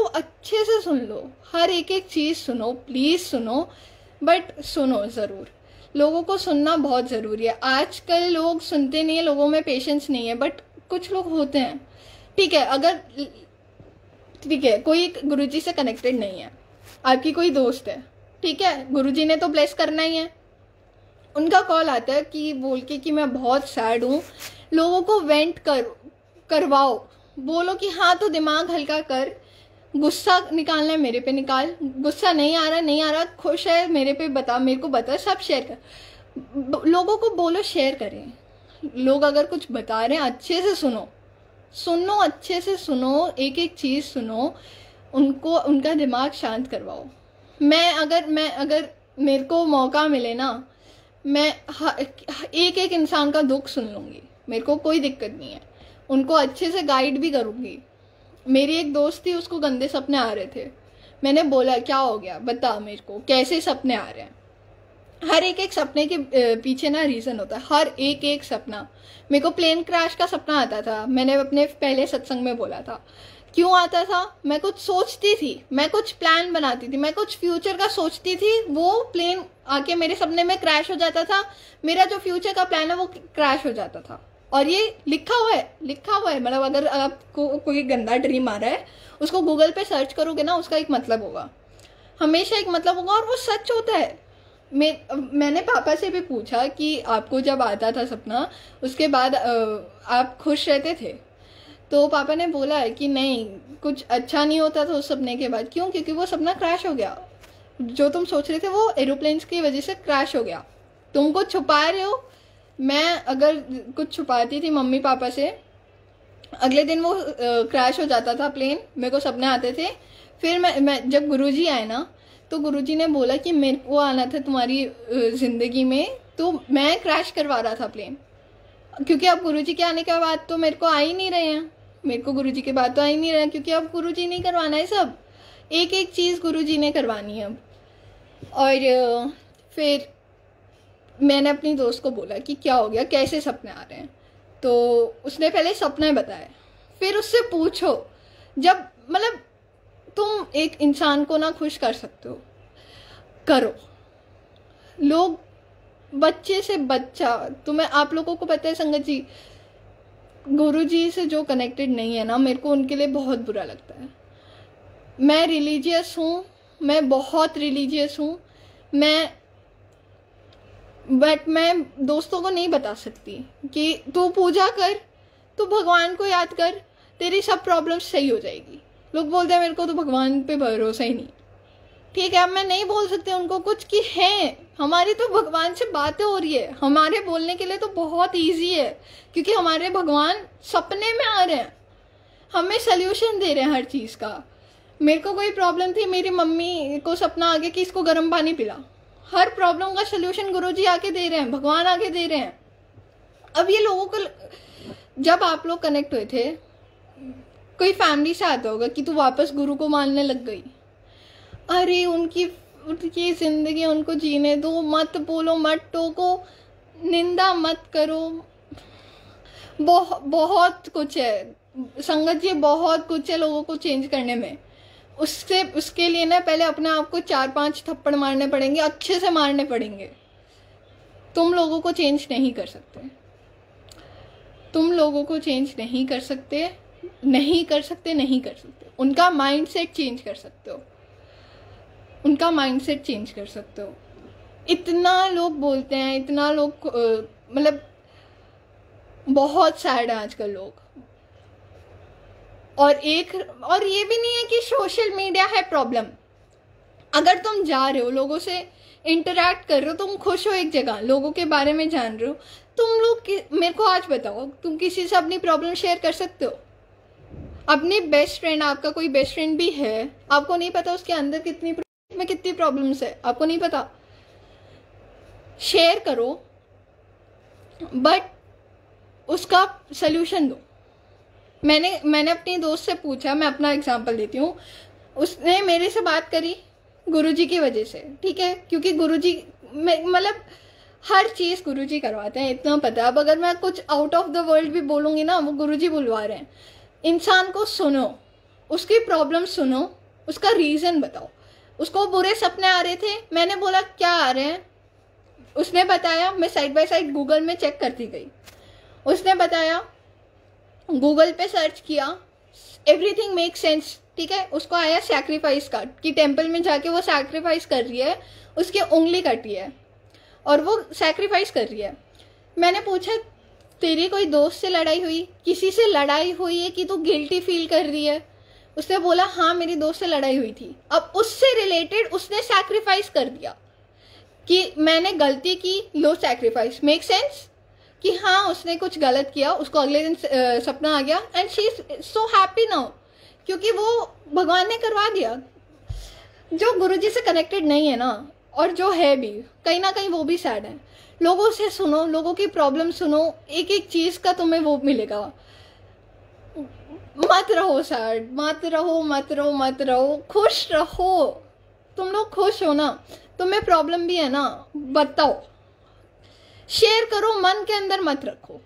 अच्छे से सुन लो, हर एक चीज़ सुनो, प्लीज़ सुनो, बट सुनो ज़रूर। लोगों को सुनना बहुत ज़रूरी है। आजकल लोग सुनते नहीं है, लोगों में पेशेंस नहीं है, बट कुछ लोग होते हैं। ठीक है कोई गुरुजी से कनेक्टेड नहीं है, आपकी कोई दोस्त है, ठीक है, गुरुजी ने तो ब्लेस करना ही है। उनका कॉल आता है कि बोल के कि मैं बहुत सैड हूँ, लोगों को वेंट करवाओ, बोलो कि हाँ तो दिमाग हल्का कर, गुस्सा निकालना है मेरे पे निकाल, गुस्सा नहीं आ रहा, खुश है मेरे पे बता, मेरे को बता, सब शेयर कर। लोगों को बोलो शेयर करें। लोग अगर कुछ बता रहे हैं अच्छे से सुनो, अच्छे से सुनो, एक एक चीज़ सुनो, उनको उनका दिमाग शांत करवाओ। मैं अगर मेरे को मौका मिले ना, मैं एक एक इंसान का दुख सुन लूँगी, मेरे को कोई दिक्कत नहीं है, उनको अच्छे से गाइड भी करूँगी। मेरी एक दोस्त थी, उसको गंदे सपने आ रहे थे, मैंने बोला क्या हो गया बता मेरे को, कैसे सपने आ रहे हैं। हर एक सपने के पीछे ना रीज़न होता है, हर एक सपना। मेरे को प्लेन क्रैश का सपना आता था, मैंने अपने पहले सत्संग में बोला था। क्यों आता था? मैं कुछ सोचती थी, मैं कुछ प्लान बनाती थी, मैं कुछ फ्यूचर का सोचती थी, वो प्लेन आके मेरे सपने में क्रैश हो जाता था, मेरा जो फ्यूचर का प्लान है वो क्रैश हो जाता था। और ये लिखा हुआ है, मतलब अगर आपको कोई गंदा ड्रीम आ रहा है, उसको गूगल पे सर्च करोगे ना, उसका एक मतलब होगा, हमेशा एक मतलब होगा, और वो सच होता है। मैंने पापा से भी पूछा कि आपको जब आता था सपना, उसके बाद आप खुश रहते थे? तो पापा ने बोला है कि नहीं, कुछ अच्छा नहीं होता था उस सपने के बाद। क्यों? क्योंकि वो सपना क्रैश हो गया, जो तुम सोच रहे थे वो एरोप्लेन्स की वजह से क्रैश हो गया। तुम कुछ छुपा रहे हो। मैं अगर कुछ छुपाती थी मम्मी पापा से, अगले दिन वो क्रैश हो जाता था प्लेन, मेरे को सपने आते थे। फिर मैं जब गुरुजी आए ना, तो गुरुजी ने बोला कि मेरे को आना था तुम्हारी ज़िंदगी में, तो मैं क्रैश करवा रहा था प्लेन, क्योंकि अब गुरुजी के आने के बाद तो मेरे को आ ही नहीं रहे हैं, मेरे को गुरुजी के बाद तो आ ही नहीं रहे हैं, क्योंकि अब गुरुजी नहीं करवाना है, सब एक एक चीज़ गुरुजी ने करवानी है अब। और फिर मैंने अपनी दोस्त को बोला कि क्या हो गया, कैसे सपने आ रहे हैं, तो उसने पहले सपने बताए। फिर उससे पूछो, जब मतलब तुम एक इंसान को ना खुश कर सकते हो, करो। लोग बच्चे से बच्चा, आप लोगों को पता है संगत जी, गुरुजी से जो कनेक्टेड नहीं है ना, मेरे को उनके लिए बहुत बुरा लगता है। मैं रिलीजियस हूँ, मैं बहुत रिलीजियस हूँ, बट मैं दोस्तों को नहीं बता सकती कि तू पूजा कर, तू भगवान को याद कर, तेरी सब प्रॉब्लम्स सही हो जाएगी। लोग बोलते हैं मेरे को तो भगवान पे भरोसा ही नहीं। ठीक है, अब मैं नहीं बोल सकती उनको कुछ कि है, हमारी तो भगवान से बातें हो रही है, हमारे बोलने के लिए तो बहुत ईजी है, क्योंकि हमारे भगवान सपने में आ रहे हैं, हमें सल्यूशन दे रहे हैं हर चीज़ का। मेरे को कोई प्रॉब्लम थी, मेरी मम्मी को सपना आ गया कि इसको गर्म पानी पिला, हर प्रॉब्लम का सल्यूशन गुरुजी आके दे रहे हैं, भगवान आके दे रहे हैं। अब ये लोगों को, जब आप लोग कनेक्ट हुए थे, कोई फैमिली से आता होगा कि तू वापस गुरु को मानने लग गई। अरे उनकी ज़िंदगी, उनको जीने दो, मत बोलो, मत टोको, निंदा मत करो। बहुत कुछ है संगत जी, बहुत कुछ है लोगों को चेंज करने में। उसके लिए ना पहले अपने आप को 4-5 थप्पड़ मारने पड़ेंगे, अच्छे से मारने पड़ेंगे। तुम लोगों को चेंज नहीं कर सकते, तुम लोगों को चेंज नहीं कर सकते, नहीं कर सकते, नहीं कर सकते। उनका माइंडसेट चेंज कर सकते हो, उनका माइंडसेट चेंज कर सकते हो। इतना लोग बोलते हैं, इतना लोग मतलब बहुत सैड है आजकल लोग। और ये भी नहीं है कि सोशल मीडिया है प्रॉब्लम। अगर तुम जा रहे हो, लोगों से इंटरेक्ट कर रहे हो, तुम खुश हो एक जगह, लोगों के बारे में जान रहे हो, तुम लोग मेरे को आज बताओ, तुम किसी से अपनी प्रॉब्लम शेयर कर सकते हो? अपनी बेस्ट फ्रेंड, आपका कोई बेस्ट फ्रेंड भी है, आपको नहीं पता उसके अंदर कितनी प्रॉब्लम्स है, आपको नहीं पता। शेयर करो बट उसका सल्यूशन दो। मैंने अपनी दोस्त से पूछा, मैं अपना एग्जांपल देती हूँ। उसने मेरे से बात करी गुरुजी की वजह से, ठीक है, क्योंकि गुरुजी मतलब हर चीज़ गुरुजी करवाते हैं, इतना पता है। अब अगर मैं कुछ आउट ऑफ द वर्ल्ड भी बोलूँगी ना, वो गुरुजी बुलवा रहे हैं। इंसान को सुनो, उसकी प्रॉब्लम सुनो, उसका रीज़न बताओ। उसको बुरे सपने आ रहे थे, मैंने बोला क्या आ रहे हैं, उसने बताया। मैं साइड बाय साइड गूगल में चेक करती गई। उसने बताया, गूगल पे सर्च किया, एवरीथिंग मेक सेंस, ठीक है। उसको आया सैक्रिफाइस का, कि टेम्पल में जाके वो सैक्रिफाइस कर रही है, उसकी उंगली कटी है और वो सैक्रिफाइस कर रही है। मैंने पूछा तेरी कोई दोस्त से लड़ाई हुई, किसी से लड़ाई हुई है कि तू गिल्टी फील कर रही है? उसने बोला हाँ मेरी दोस्त से लड़ाई हुई थी। अब उससे रिलेटेड उसने सैक्रिफाइस कर दिया कि मैंने गलती की, लो सैक्रिफाइस, मेक सेंस कि हाँ उसने कुछ गलत किया, उसको अगले दिन सपना आ गया and she is so happy now, क्योंकि वो भगवान ने करवा दिया। जो गुरुजी से कनेक्टेड नहीं है ना, और जो है भी कहीं ना कहीं, वो भी सैड है। लोगों से सुनो, लोगों की प्रॉब्लम सुनो, एक एक चीज़ का तुम्हें वो मिलेगा। मत रहो सैड, मत रहो, मत रहो, मत रहो, खुश रहो। तुम लोग खुश हो ना, तुम्हें प्रॉब्लम भी है ना, बताओ, शेयर करो, मन के अंदर मत रखो।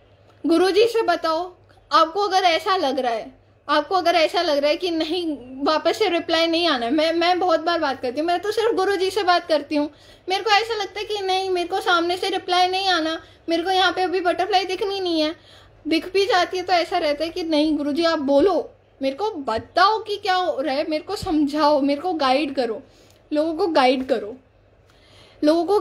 गुरुजी से बताओ। आपको अगर ऐसा लग रहा है, आपको अगर ऐसा लग रहा है कि नहीं वापस से रिप्लाई नहीं आना है, मैं बहुत बार बात करती हूँ, मैं तो सिर्फ गुरुजी से बात करती हूँ। मेरे को ऐसा लगता है कि नहीं, मेरे को सामने से रिप्लाई नहीं आना, मेरे को यहाँ पे अभी बटरफ्लाई दिखनी नहीं है, दिख भी जाती है तो ऐसा रहता है कि नहीं गुरुजी आप बोलो, मेरे को बताओ कि क्या हो रहा है, मेरे को समझाओ, मेरे को गाइड करो। लोगों को गाइड करो, लोगों को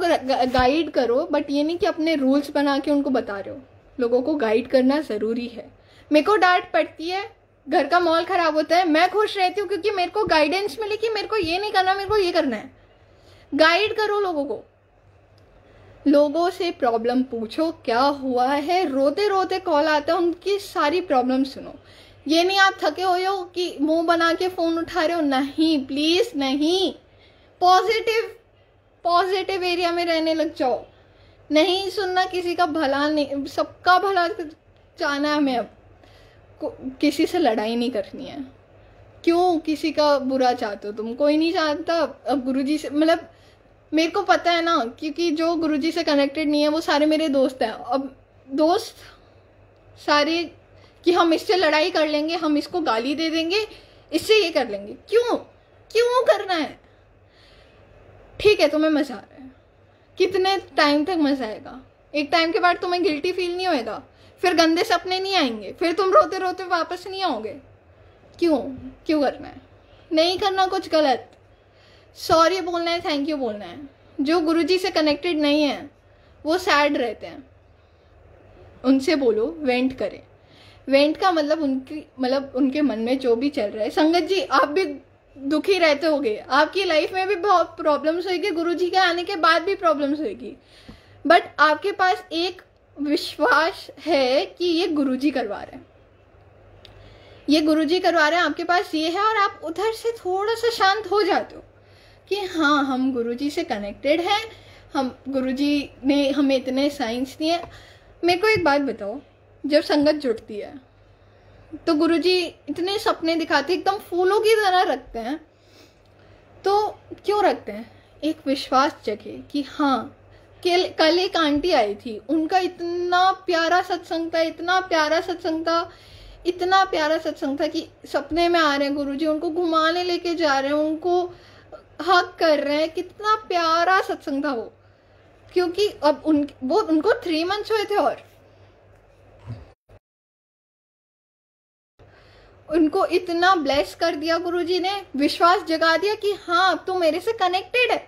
गाइड करो, बट ये नहीं कि अपने रूल्स बना के उनको बता रहे हो। लोगों को गाइड करना ज़रूरी है। मेरे को डांट पड़ती है, घर का माहौल ख़राब होता है, मैं खुश रहती हूँ क्योंकि मेरे को गाइडेंस मिली कि मेरे को ये नहीं करना, मेरे को ये करना है। गाइड करो लोगों को, लोगों से प्रॉब्लम पूछो क्या हुआ है, रोते रोते कॉल आता है, उनकी सारी प्रॉब्लम सुनो। ये नहीं आप थके हुए हो कि मुंह बना के फ़ोन उठा रहे हो, नहीं प्लीज़ नहीं। पॉजिटिव एरिया में रहने लग जाओ। नहीं सुनना किसी का भला, नहीं सबका भला चाहना है हमें। अब किसी से लड़ाई नहीं करनी है। क्यों किसी का बुरा चाहते हो तुम? कोई नहीं चाहता। अब गुरुजी से मतलब मेरे को पता है ना, क्योंकि जो गुरुजी से कनेक्टेड नहीं है वो सारे मेरे दोस्त हैं। अब दोस्त सारे कि हम इससे लड़ाई कर लेंगे, हम इसको गाली दे देंगे, इससे ये कर लेंगे। क्यों करना है? ठीक है तुम्हें मजा आ रहा है, कितने टाइम तक मजा आएगा? एक टाइम के बाद तुम्हें गिल्टी फील नहीं होएगा, फिर गंदे सपने नहीं आएंगे, फिर तुम रोते रोते वापस नहीं आओगे। क्यों करना है? नहीं करना कुछ गलत। सॉरी बोलना है, थैंक यू बोलना है। जो गुरुजी से कनेक्टेड नहीं है वो सैड रहते हैं, उनसे बोलो, वेंट करें। वेंट का मतलब उनके मन में जो भी चल रहा है। संगत जी आप भी दुखी रहते होगे, आपकी लाइफ में भी बहुत प्रॉब्लम्स होगी, गुरुजी के आने के बाद भी प्रॉब्लम्स होगी, बट आपके पास एक विश्वास है कि ये गुरुजी करवा रहे हैं, ये गुरुजी करवा रहे हैं, आपके पास ये है। और आप उधर से थोड़ा सा शांत हो जाते हो कि हाँ हम गुरुजी से कनेक्टेड हैं, हम गुरुजी ने हमें इतने साइंस दिए। मेरे को एक बात बताओ, जब संगत जुड़ती है तो गुरुजी इतने सपने दिखाते, एकदम फूलों की तरह रखते हैं, तो क्यों रखते हैं? एक विश्वास जगे कि हाँ कल एक आंटी आई थी, उनका इतना प्यारा सत्संग था, इतना प्यारा सत्संग था, इतना प्यारा सत्संग था कि सपने में आ रहे हैं गुरुजी, उनको घुमाने लेके जा रहे हैं, उनको हक कर रहे हैं, कितना प्यारा सत्संग था वो। क्योंकि अब उनको 3 मंथ्स हुए थे और उनको इतना ब्लेस कर दिया गुरुजी ने, विश्वास जगा दिया कि हाँ अब तू मेरे से कनेक्टेड है,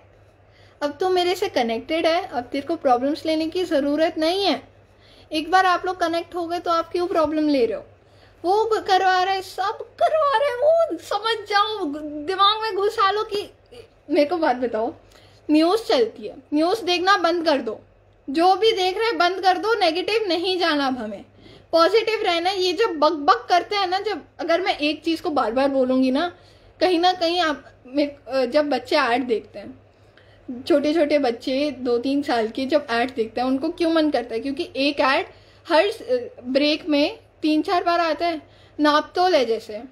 अब तू मेरे से कनेक्टेड है, अब तेरे को प्रॉब्लम्स लेने की ज़रूरत नहीं है। एक बार आप लोग कनेक्ट हो गए तो आप क्यों प्रॉब्लम ले रहे हो? वो करवा रहे, सब करवा रहे, वो समझ जाओ, दिमाग में घुसा लो कि मेरे को बात बताओ, न्यूज़ चलती है, न्यूज़ देखना बंद कर दो, जो भी देख रहे हैं बंद कर दो, नेगेटिव नहीं जाना, अब हमें पॉजिटिव रहना। ये जब बक बक करते हैं ना, जब अगर मैं एक चीज़ को बार बार बोलूँगी ना कहीं आप जब बच्चे ऐड देखते हैं, छोटे छोटे बच्चे 2-3 साल के जब ऐड देखते हैं, उनको क्यों मन करता है? क्योंकि एक ऐड हर ब्रेक में 3-4 बार आता है। नापतोल है, जैसे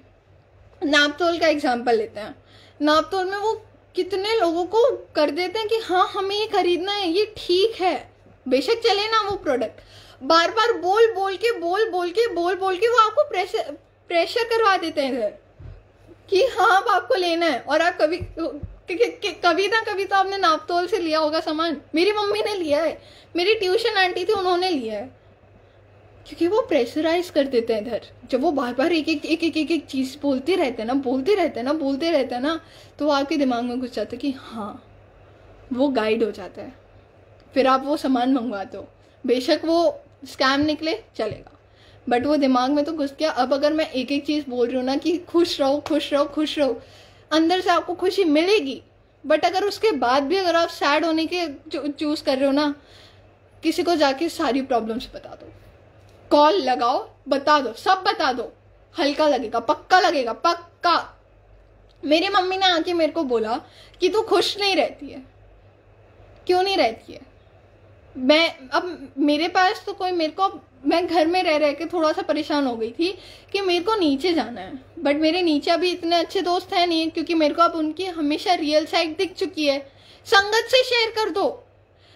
नापतोल का एग्जांपल लेते हैं, नापतोल में वो कितने लोगों को कर देते हैं कि हाँ हमें ये खरीदना है, ये ठीक है, बेशक चले ना वो प्रोडक्ट, बार बार बोल बोल के वो आपको प्रेशर करवा देते हैं इधर कि हाँ अब आपको लेना है। और आप कभी ना कभी तो आपने नापतोल से लिया होगा सामान। मेरी मम्मी ने लिया है, मेरी ट्यूशन आंटी थी उन्होंने लिया है, क्योंकि वो प्रेशराइज कर देते हैं इधर। जब वो बार बार एक चीज बोलते रहते हैं ना, तो आपके दिमाग में घुस जाता है कि हाँ, वो गाइड हो जाता है। फिर आप वो सामान मंगवाते हो, बेशक वो स्कैम निकले चलेगा, बट वो दिमाग में तो घुस गया। अब अगर मैं एक चीज बोल रही हूँ ना कि खुश रहो, अंदर से आपको खुशी मिलेगी, बट अगर उसके बाद भी अगर आप सैड होने के चूज कर रहे हो ना, किसी को जाके सारी प्रॉब्लम्स बता दो, कॉल लगाओ, बता दो, सब बता दो, हल्का लगेगा, पक्का लगेगा, पक्का। मेरी मम्मी ने आके मेरे को बोला कि तू खुश नहीं रहती है, क्यों नहीं रहती है? अब मेरे पास तो मैं घर में रह के थोड़ा सा परेशान हो गई थी कि मेरे को नीचे जाना है, बट मेरे नीचे अभी इतने अच्छे दोस्त हैं नहीं, क्योंकि मेरे को अब उनकी हमेशा रियल साइड दिख चुकी है। संगत से शेयर कर दो,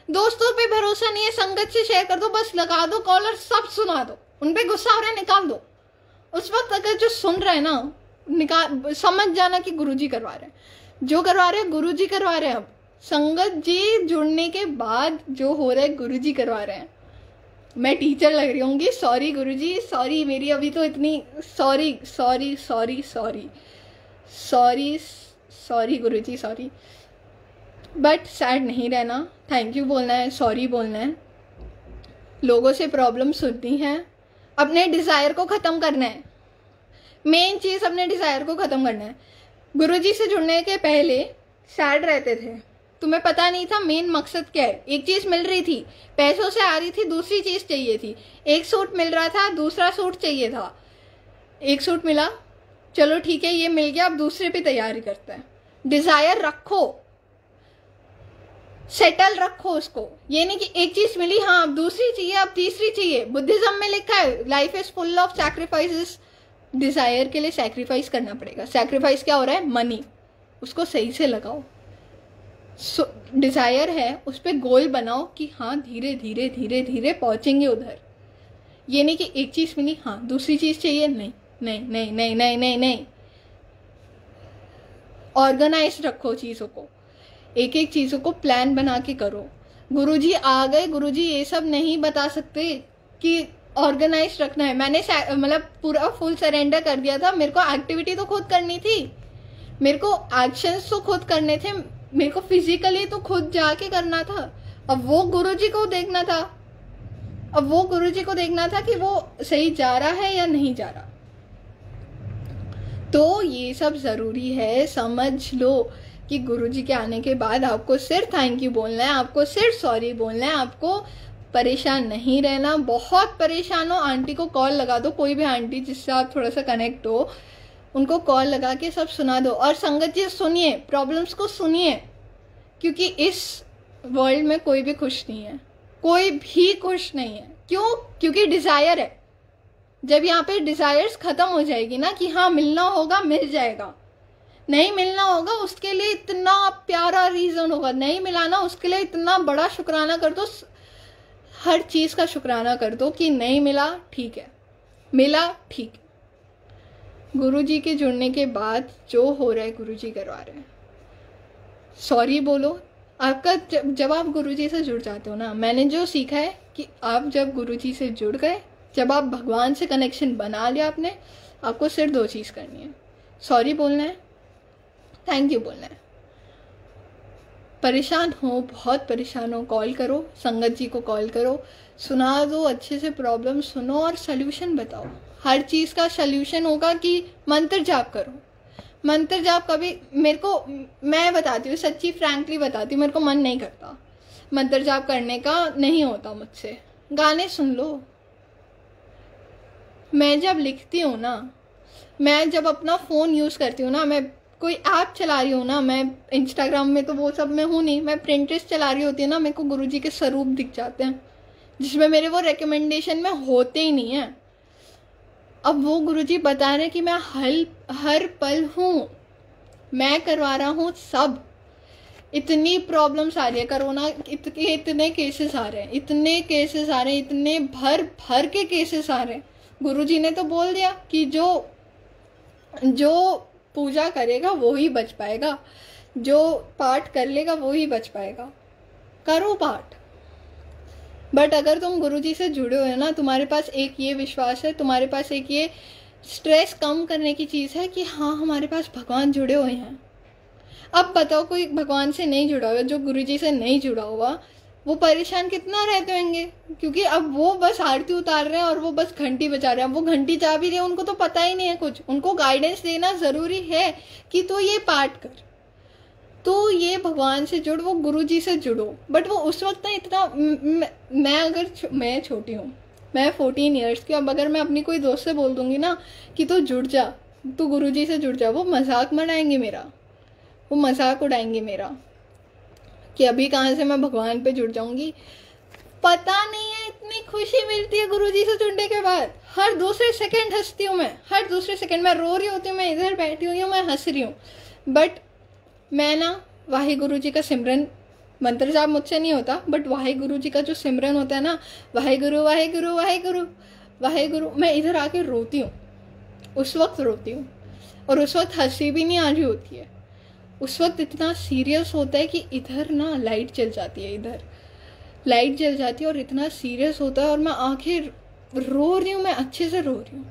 दोस्तों पे भरोसा नहीं है, संगत से शेयर कर दो, बस लगा दो कॉल और सब सुना दो, उन पे गुस्सा हो रहा है निकाल दो। उस वक्त अगर जो सुन रहा है ना, समझ जाना कि गुरुजी करवा रहे हैं, जो करवा रहे हैं गुरुजी करवा रहे हैं। अब संगत जी जुड़ने के बाद जो हो रहा है गुरुजी करवा रहे हैं। मैं टीचर लग रही होंगी, सॉरी गुरुजी, सॉरी, मेरी अभी तो इतनी sorry Guruji, sorry. But sad नहीं रहना, थैंक यू बोलना है, सॉरी बोलना है, लोगों से प्रॉब्लम सुननी है, अपने डिज़ायर को ख़त्म करना है। मेन चीज़ अपने डिज़ायर को ख़त्म करना है। गुरुजी से जुड़ने के पहले सैड रहते थे, तुम्हें पता नहीं था मेन मकसद क्या है। एक चीज़ मिल रही थी, पैसों से आ रही थी, दूसरी चीज़ चाहिए थी। एक सूट मिल रहा था, दूसरा सूट चाहिए था। एक सूट मिला, चलो ठीक है ये मिल गया, अब दूसरे पे तैयारी करते हैं। डिज़ायर रखो, सेटल रखो उसको, ये नहीं कि एक चीज़ मिली, हाँ अब दूसरी चाहिए, अब तीसरी चाहिए। बुद्धिज्म में लिखा है life is full of sacrifices. Desire के लिए सैक्रिफाइस करना पड़ेगा। सैक्रिफाइस क्या हो रहा है? मनी, उसको सही से लगाओ। डिज़ायर है, उस पर गोल बनाओ कि हाँ धीरे धीरे धीरे धीरे पहुंचेंगे उधर। ये नहीं कि एक चीज़ मिली, हाँ दूसरी चीज़ चाहिए, नहीं नहीं नहीं नहीं नहीं नहीं नहीं। ऑर्गेनाइज रखो चीज़ों को, एक एक चीज़ों को प्लान बना के करो। गुरुजी आ गए, गुरुजी ये सब नहीं बता सकते कि ऑर्गेनाइज रखना है। मैंने मतलब पूरा फुल सरेंडर कर दिया था। मेरे को एक्टिविटी तो खुद करनी थी, मेरे को एक्शंस तो खुद करने थे, मेरे को फिजिकली तो खुद जाके करना था। अब वो गुरुजी को देखना था, अब वो गुरुजी को देखना था कि वो सही जा रहा है या नहीं जा रहा। तो ये सब ज़रूरी है, समझ लो कि गुरुजी के आने के बाद आपको सिर्फ थैंक यू बोलना है, आपको सिर्फ सॉरी बोलना है, आपको परेशान नहीं रहना। बहुत परेशान हो, आंटी को कॉल लगा दो, कोई भी आंटी जिससे आप थोड़ा सा कनेक्ट हो, उनको कॉल लगा के सब सुना दो। और संगत जी सुनिए, प्रॉब्लम्स को सुनिए, क्योंकि इस वर्ल्ड में कोई भी खुश नहीं है, कोई भी खुश नहीं है। क्यों? क्योंकि डिज़ायर है। जब यहाँ पे डिज़ायर्स ख़त्म हो जाएगी ना कि हाँ मिलना होगा, मिल जाएगा, नहीं मिलना होगा उसके लिए इतना प्यारा रीज़न होगा, नहीं मिलाना उसके लिए इतना बड़ा शुक्राना कर दो, हर चीज़ का शुक्राना कर दो कि नहीं मिला ठीक है, मिला ठीक है। गुरुजी के जुड़ने के बाद जो हो रहा है गुरुजी करवा रहे हैं, सॉरी बोलो। आपका जब आप गुरुजी से जुड़ जाते हो ना, मैंने जो सीखा है कि आप जब गुरुजी से जुड़ गए, जब आप भगवान से कनेक्शन बना लिया आपने, आपको सिर्फ 2 चीज़ करनी है, सॉरी बोलना है, थैंक यू बोलना है। परेशान हो, बहुत परेशान हो, कॉल करो, संगत जी को कॉल करो, सुना दो अच्छे से, प्रॉब्लम सुनो और सल्यूशन बताओ। हर चीज़ का सल्यूशन होगा कि मंत्र जाप करो। मंत्र जाप कभी मेरे को, मैं बताती हूँ सच्ची फ्रैंकली बताती हूँ, मेरे को मन नहीं करता मंत्र जाप करने का, नहीं होता मुझसे। गाने सुन लो। मैं जब लिखती हूँ ना, मैं जब अपना फ़ोन यूज़ करती हूँ ना, मैं कोई ऐप चला रही हूँ ना, मैं इंस्टाग्राम में तो वो सब में हूँ नहीं, मैं प्रिंटरेस्ट चला रही होती है ना, मेरे को गुरुजी के स्वरूप दिख जाते हैं जिसमें मेरे वो रिकमेंडेशन में होते ही नहीं है। अब वो गुरुजी बता रहे हैं कि मैं हर पल हूँ, मैं करवा रहा हूँ सब। इतनी प्रॉब्लम्स आ रही है, कोरोना इतने केसेस आ रहे हैं, इतने केसेस आ रहे हैं, इतने भर के केसेस आ रहे हैं। गुरुजी ने तो बोल दिया कि जो पूजा करेगा वो ही बच पाएगा, जो पाठ कर लेगा वो ही बच पाएगा। करो पाठ। बट अगर तुम गुरुजी से जुड़े हुए ना, तुम्हारे पास एक ये विश्वास है, तुम्हारे पास एक ये स्ट्रेस कम करने की चीज़ है कि हाँ हमारे पास भगवान जुड़े हुए हैं। अब बताओ कोई भगवान से नहीं जुड़ा हुआ, जो गुरुजी से नहीं जुड़ा हुआ, वो परेशान कितना रहते होंगे, क्योंकि अब वो बस आरती उतार रहे हैं और वो बस घंटी बजा रहे हैं। वो घंटी जा भी रहे हैं, उनको तो पता ही नहीं है कुछ, उनको गाइडेंस देना ज़रूरी है कि तो ये पाठ कर, तो ये भगवान से जुड़, वो गुरुजी से जुड़ो। बट वो उस वक्त ना इतना, मैं छोटी हूँ, मैं 14 ईयर्स की, अब अगर मैं अपनी कोई दोस्त से बोल दूंगी ना कि तो जुड़ जा, तो गुरुजी से जुड़ जा, वो मजाक बनाएंगे मेरा, वो मजाक उड़ाएंगे मेरा कि अभी कहाँ से मैं भगवान पे जुड़ जाऊंगी। पता नहीं है इतनी खुशी मिलती है गुरुजी से जुड़ने के बाद। हर दूसरे सेकंड हंसती हूँ मैं, हर दूसरे सेकंड मैं रो रही होती हूँ, मैं इधर बैठी हुई हूँ, मैं हंस रही हूँ। बट मैं ना वाहे गुरु जी का सिमरन, मंत्र जाप मुझसे नहीं होता, बट वाहे गुरु जी का जो सिमरन होता है ना, वाहे गुरु वाहे गुरु वाहे गुरु वाहे गुरु, मैं इधर आके रोती हूँ, उस वक्त रोती हूँ। और उस वक्त हंसी भी नहीं आ रही होती है, उस वक्त इतना सीरियस होता है कि इधर ना लाइट जल जाती है, इधर लाइट जल जाती है और इतना सीरियस होता है और मैं आंखें रो रही हूँ, मैं अच्छे से रो रही हूँ।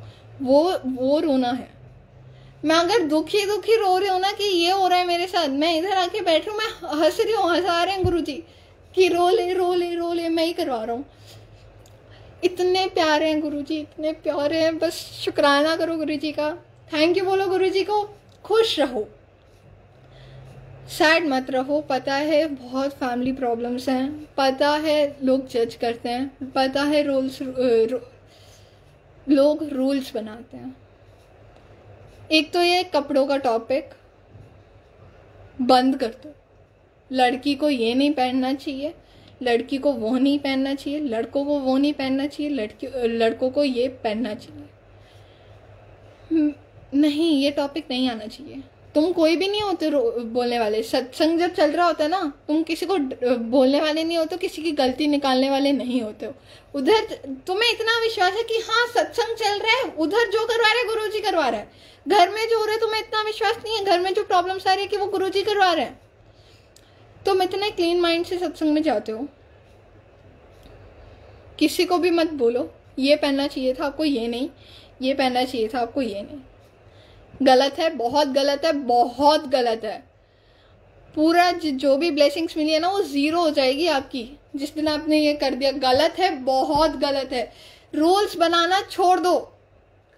वो रोना है। मैं अगर दुखी रो रही हूँ ना कि ये हो रहा है मेरे साथ, मैं इधर आके बैठ रही हूँ, मैं हंस रही हूँ, हंसा रहे हैं गुरुजी कि रो ले, मैं ही करवा रहा हूँ। इतने प्यारे हैं गुरुजी, इतने प्यारे हैं, बस शुक्राना करो गुरुजी का, थैंक यू बोलो गुरुजी को। खुश रहो, सैड मत रहो। पता है बहुत फैमिली प्रॉब्लम्स हैं, पता है लोग जज करते हैं, पता है लोग रूल्स बनाते हैं। एक तो ये कपड़ों का टॉपिक बंद कर दो, लड़की को ये नहीं पहनना चाहिए, लड़की को वो नहीं पहनना चाहिए, लड़कों को वो नहीं पहनना चाहिए, लड़कों को ये पहनना चाहिए। नहीं, ये टॉपिक नहीं आना चाहिए। तुम कोई भी नहीं होते बोलने वाले। सत्संग जब चल रहा होता है ना, तुम किसी को बोलने वाले नहीं होते, किसी की गलती निकालने वाले नहीं होते हो। उधर तुम्हें इतना विश्वास है कि हाँ सत्संग चल रहा है, उधर जो करवा रहे हैं गुरुजी करवा रहे हैं। घर में जो हो रहा है तुम्हें इतना विश्वास नहीं है, घर में जो प्रॉब्लम्स आ रही है कि वो गुरुजी करवा रहे हैं। तुम इतने क्लीन माइंड से सत्संग में जाते हो, किसी को भी मत बोलो ये पहनना चाहिए था आपको, ये नहीं, ये पहनना चाहिए था आपको, ये नहीं। गलत है, बहुत गलत है, बहुत गलत है। पूरा जो भी ब्लेसिंग्स मिली है ना वो जीरो हो जाएगी आपकी जिस दिन आपने ये कर दिया। गलत है, बहुत गलत है। रूल्स बनाना छोड़ दो।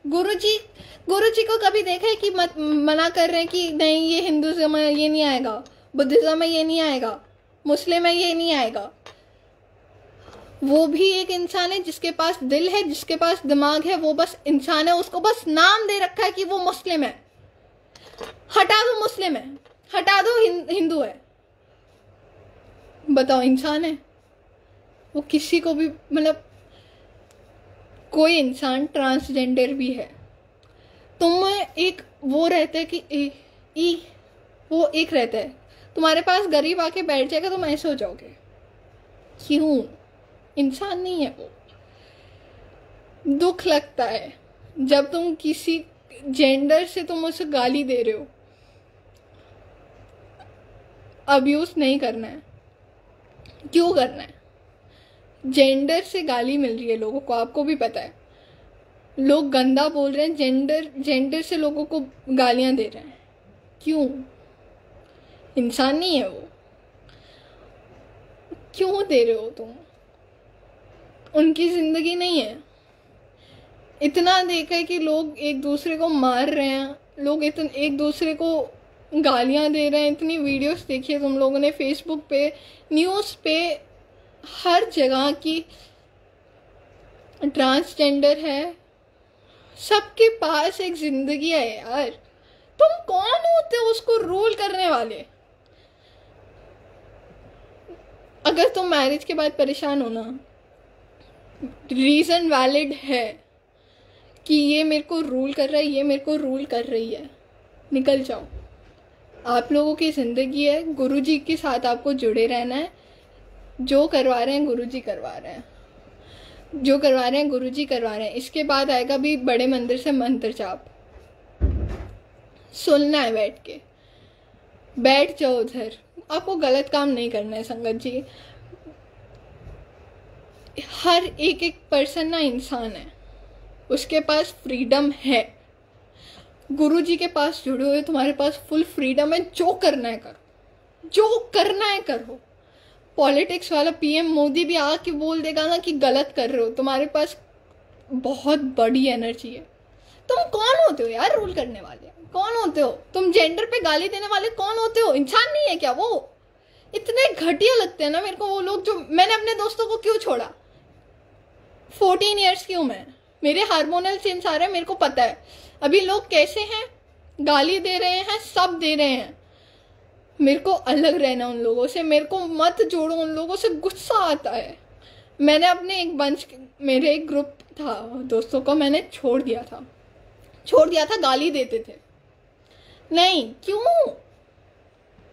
गुरुजी को कभी देखा है कि मना कर रहे हैं कि नहीं ये हिंदुज़्म में ये नहीं आएगा, बुद्धिज्म में ये नहीं आएगा, मुस्लिम में ये नहीं आएगा। वो भी एक इंसान है जिसके पास दिल है, जिसके पास दिमाग है, वो बस इंसान है। उसको बस नाम दे रखा है कि वो मुस्लिम है। हटा दो मुस्लिम है, हटा दो हिंदू है, बताओ इंसान है वो। किसी को भी मतलब कोई इंसान ट्रांसजेंडर भी है। तुम एक वो रहते कि ई वो एक रहता है, तुम्हारे पास गरीब आके बैठ जाएगा तुम ऐसे हो जाओगे। क्यों? इंसान नहीं है वो। दुख लगता है जब तुम किसी जेंडर से तुम उसे गाली दे रहे हो। अब्यूज नहीं करना है। क्यों करना है? जेंडर से गाली मिल रही है लोगों को, आपको भी पता है। लोग गंदा बोल रहे हैं, जेंडर से लोगों को गालियां दे रहे हैं। क्यों? इंसान नहीं है वो। क्यों दे रहे हो तुम? उनकी जिंदगी नहीं है। इतना देखा है कि लोग एक दूसरे को मार रहे हैं, लोग एक दूसरे को गालियां दे रहे हैं। इतनी वीडियोस देखी है तुम लोगों ने फेसबुक पे, न्यूज़ पे, हर जगह की। ट्रांसजेंडर है, सबके पास एक जिंदगी है यार। तुम कौन होते हो उसको रूल करने वाले? अगर तुम मैरिज के बाद परेशान हो ना, रीजन वैलिड है कि ये मेरे को रूल कर रहा है, ये मेरे को रूल कर रही है, निकल जाओ। आप लोगों की जिंदगी है, गुरुजी के साथ आपको जुड़े रहना है। जो करवा रहे हैं गुरुजी करवा रहे हैं, जो करवा रहे हैं गुरुजी करवा रहे हैं। इसके बाद आएगा भी बड़े मंदिर से मंत्र जाप, सुनना है बैठ के। बैठ जाओ उधर, आपको गलत काम नहीं करना है संगत जी। हर एक पर्सन ना इंसान है, उसके पास फ्रीडम है। गुरुजी के पास जुड़े हुए तुम्हारे पास फुल फ्रीडम है। जो करना है करो, जो करना है करो। पॉलिटिक्स वाला पीएम मोदी भी आके बोल देगा ना कि गलत कर रहे हो, तुम्हारे पास बहुत बड़ी एनर्जी है। तुम कौन होते हो यार रूल करने वाले? कौन होते हो तुम? जेंडर पे गाली देने वाले कौन होते हो? इंसान नहीं है क्या वो? इतने घटिया लगते हैं ना मेरे को वो लोग। जो मैंने अपने दोस्तों को क्यों छोड़ा? 14 ईयर्स की हूँ मैं, मेरे हार्मोनल चेंज आ रहे हैं, मेरे को पता है। अभी लोग कैसे हैं, गाली दे रहे हैं, सब दे रहे हैं। मेरे को अलग रहना उन लोगों से, मेरे को मत जोड़ो उन लोगों से, गुस्सा आता है। मैंने अपने मेरे एक ग्रुप था दोस्तों को मैंने छोड़ दिया था। गाली देते थे। नहीं, क्यों?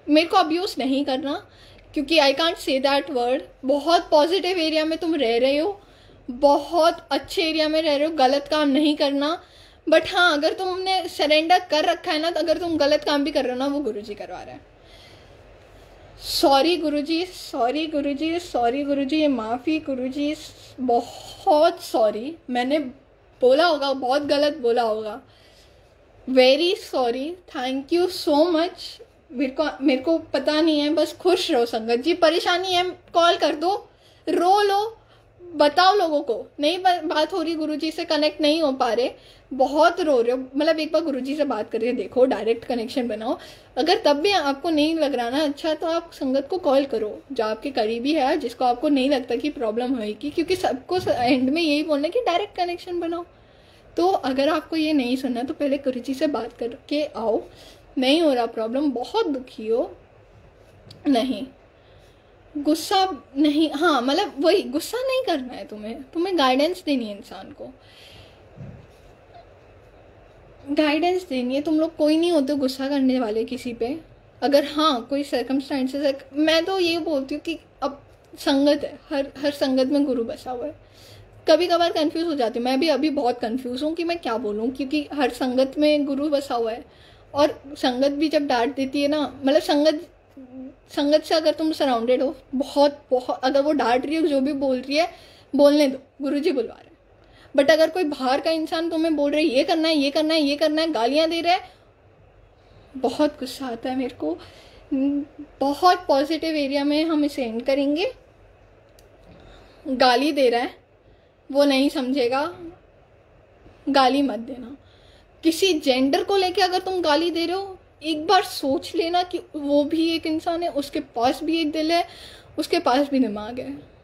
मेरे को अब्यूज नहीं करना, क्योंकि I can't say that word. बहुत पॉजिटिव एरिया में तुम रह रहे हो, बहुत अच्छे एरिया में रह रहे हो, गलत काम नहीं करना। बट हाँ, अगर तुमने सरेंडर कर रखा है ना, तो अगर तुम गलत काम भी कर रहे हो ना, वो गुरुजी करवा रहा है। Sorry Guruji, sorry Guruji, sorry गुरुजी, माफ़ी गुरुजी, बहुत सॉरी। मैंने बोला होगा, बहुत गलत बोला होगा, very sorry. Thank you so much. मेरे को पता नहीं है, बस खुश रहो संगत जी। परेशानी है, कॉल कर दो, रो लो, बताओ लोगों को। नहीं बात हो रही, गुरुजी से कनेक्ट नहीं हो पा रहे, बहुत रो रहे हो, मतलब एक बार गुरुजी से बात करके देखो, डायरेक्ट कनेक्शन बनाओ। अगर तब भी आपको नहीं लग रहा ना अच्छा, तो आप संगत को कॉल करो जो आपके करीबी है, जिसको आपको नहीं लगता कि प्रॉब्लम होगी, क्योंकि सबको एंड में यही बोलना है कि डायरेक्ट कनेक्शन बनाओ। तो अगर आपको ये नहीं सुनना तो पहले गुरुजी से बात करके आओ। नहीं हो रहा प्रॉब्लम, बहुत दुखी हो, नहीं गुस्सा नहीं, हाँ मतलब वही, गुस्सा नहीं करना है तुम्हें गाइडेंस देनी है इंसान को, गाइडेंस देनी है। तुम लोग कोई नहीं होते गुस्सा करने वाले किसी पे। अगर हाँ कोई सर्कमस्टांसेस है, मैं तो ये बोलती हूँ कि अब संगत है, हर संगत में गुरु बसा हुआ है। कभी कभार कंफ्यूज हो जाती हूँ, मैं भी अभी बहुत कंफ्यूज हूँ कि मैं क्या बोलूँ, क्योंकि हर संगत में गुरु बसा हुआ है। और संगत भी जब डांट देती है ना, मतलब संगत से अगर तुम सराउंडेड हो, बहुत अगर वो डांट रही है, जो भी बोल रही है बोलने दो, गुरुजी बुलवा रहे हैं। बट अगर कोई बाहर का इंसान तुम्हें बोल रहा है ये करना है, ये करना है, ये करना है, गालियां दे रहा है, बहुत गुस्सा आता है मेरे को। बहुत पॉजिटिव एरिया में हम इसे एंड करेंगे। गाली दे रहा है, वो नहीं समझेगा, गाली मत देना। किसी जेंडर को लेके अगर तुम गाली दे रहे हो, एक बार सोच लेना कि वो भी एक इंसान है, उसके पास भी एक दिल है, उसके पास भी दिमाग है।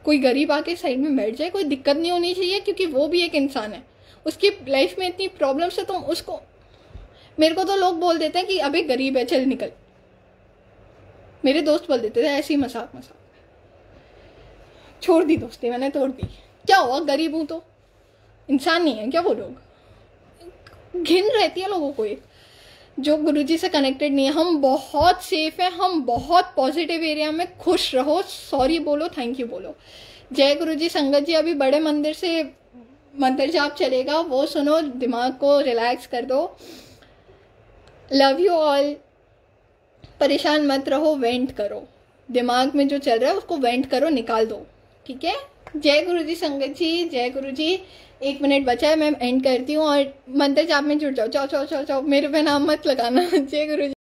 कोई गरीब आके साइड में बैठ जाए, कोई दिक्कत नहीं होनी चाहिए, क्योंकि वो भी एक इंसान है। उसकी लाइफ में इतनी प्रॉब्लम्स है, तुम उसको, मेरे को तो लोग बोल देते हैं कि अबे गरीब है चल निकल, मेरे दोस्त बोल देते थे ऐसे ही मजाक मजाक। छोड़ दी दोस्ती मैंने, तोड़ दी। क्या हुआ, गरीब हूं तो इंसान नहीं है क्या वो लोग? घिन रहती है लोगों को। एक जो गुरुजी से कनेक्टेड नहीं है, हम बहुत सेफ हैं, हम बहुत पॉजिटिव एरिया में, खुश रहो, सॉरी बोलो, थैंक यू बोलो। जय गुरुजी। संगत जी अभी बड़े मंदिर से मंत्र जाप चलेगा, वो सुनो, दिमाग को रिलैक्स कर दो। Love you all. परेशान मत रहो, वेंट करो, दिमाग में जो चल रहा है उसको वेंट करो, निकाल दो, ठीक है। जय गुरुजी संगत जी, जय गुरुजी। 1 मिनट बचा है, मैं एंड करती हूँ और मंत्र जाप में जुड़ जाओ। चाओ चाओ चाओ चाओ, मेरे पे नाम मत लगाना। जय गुरुजी।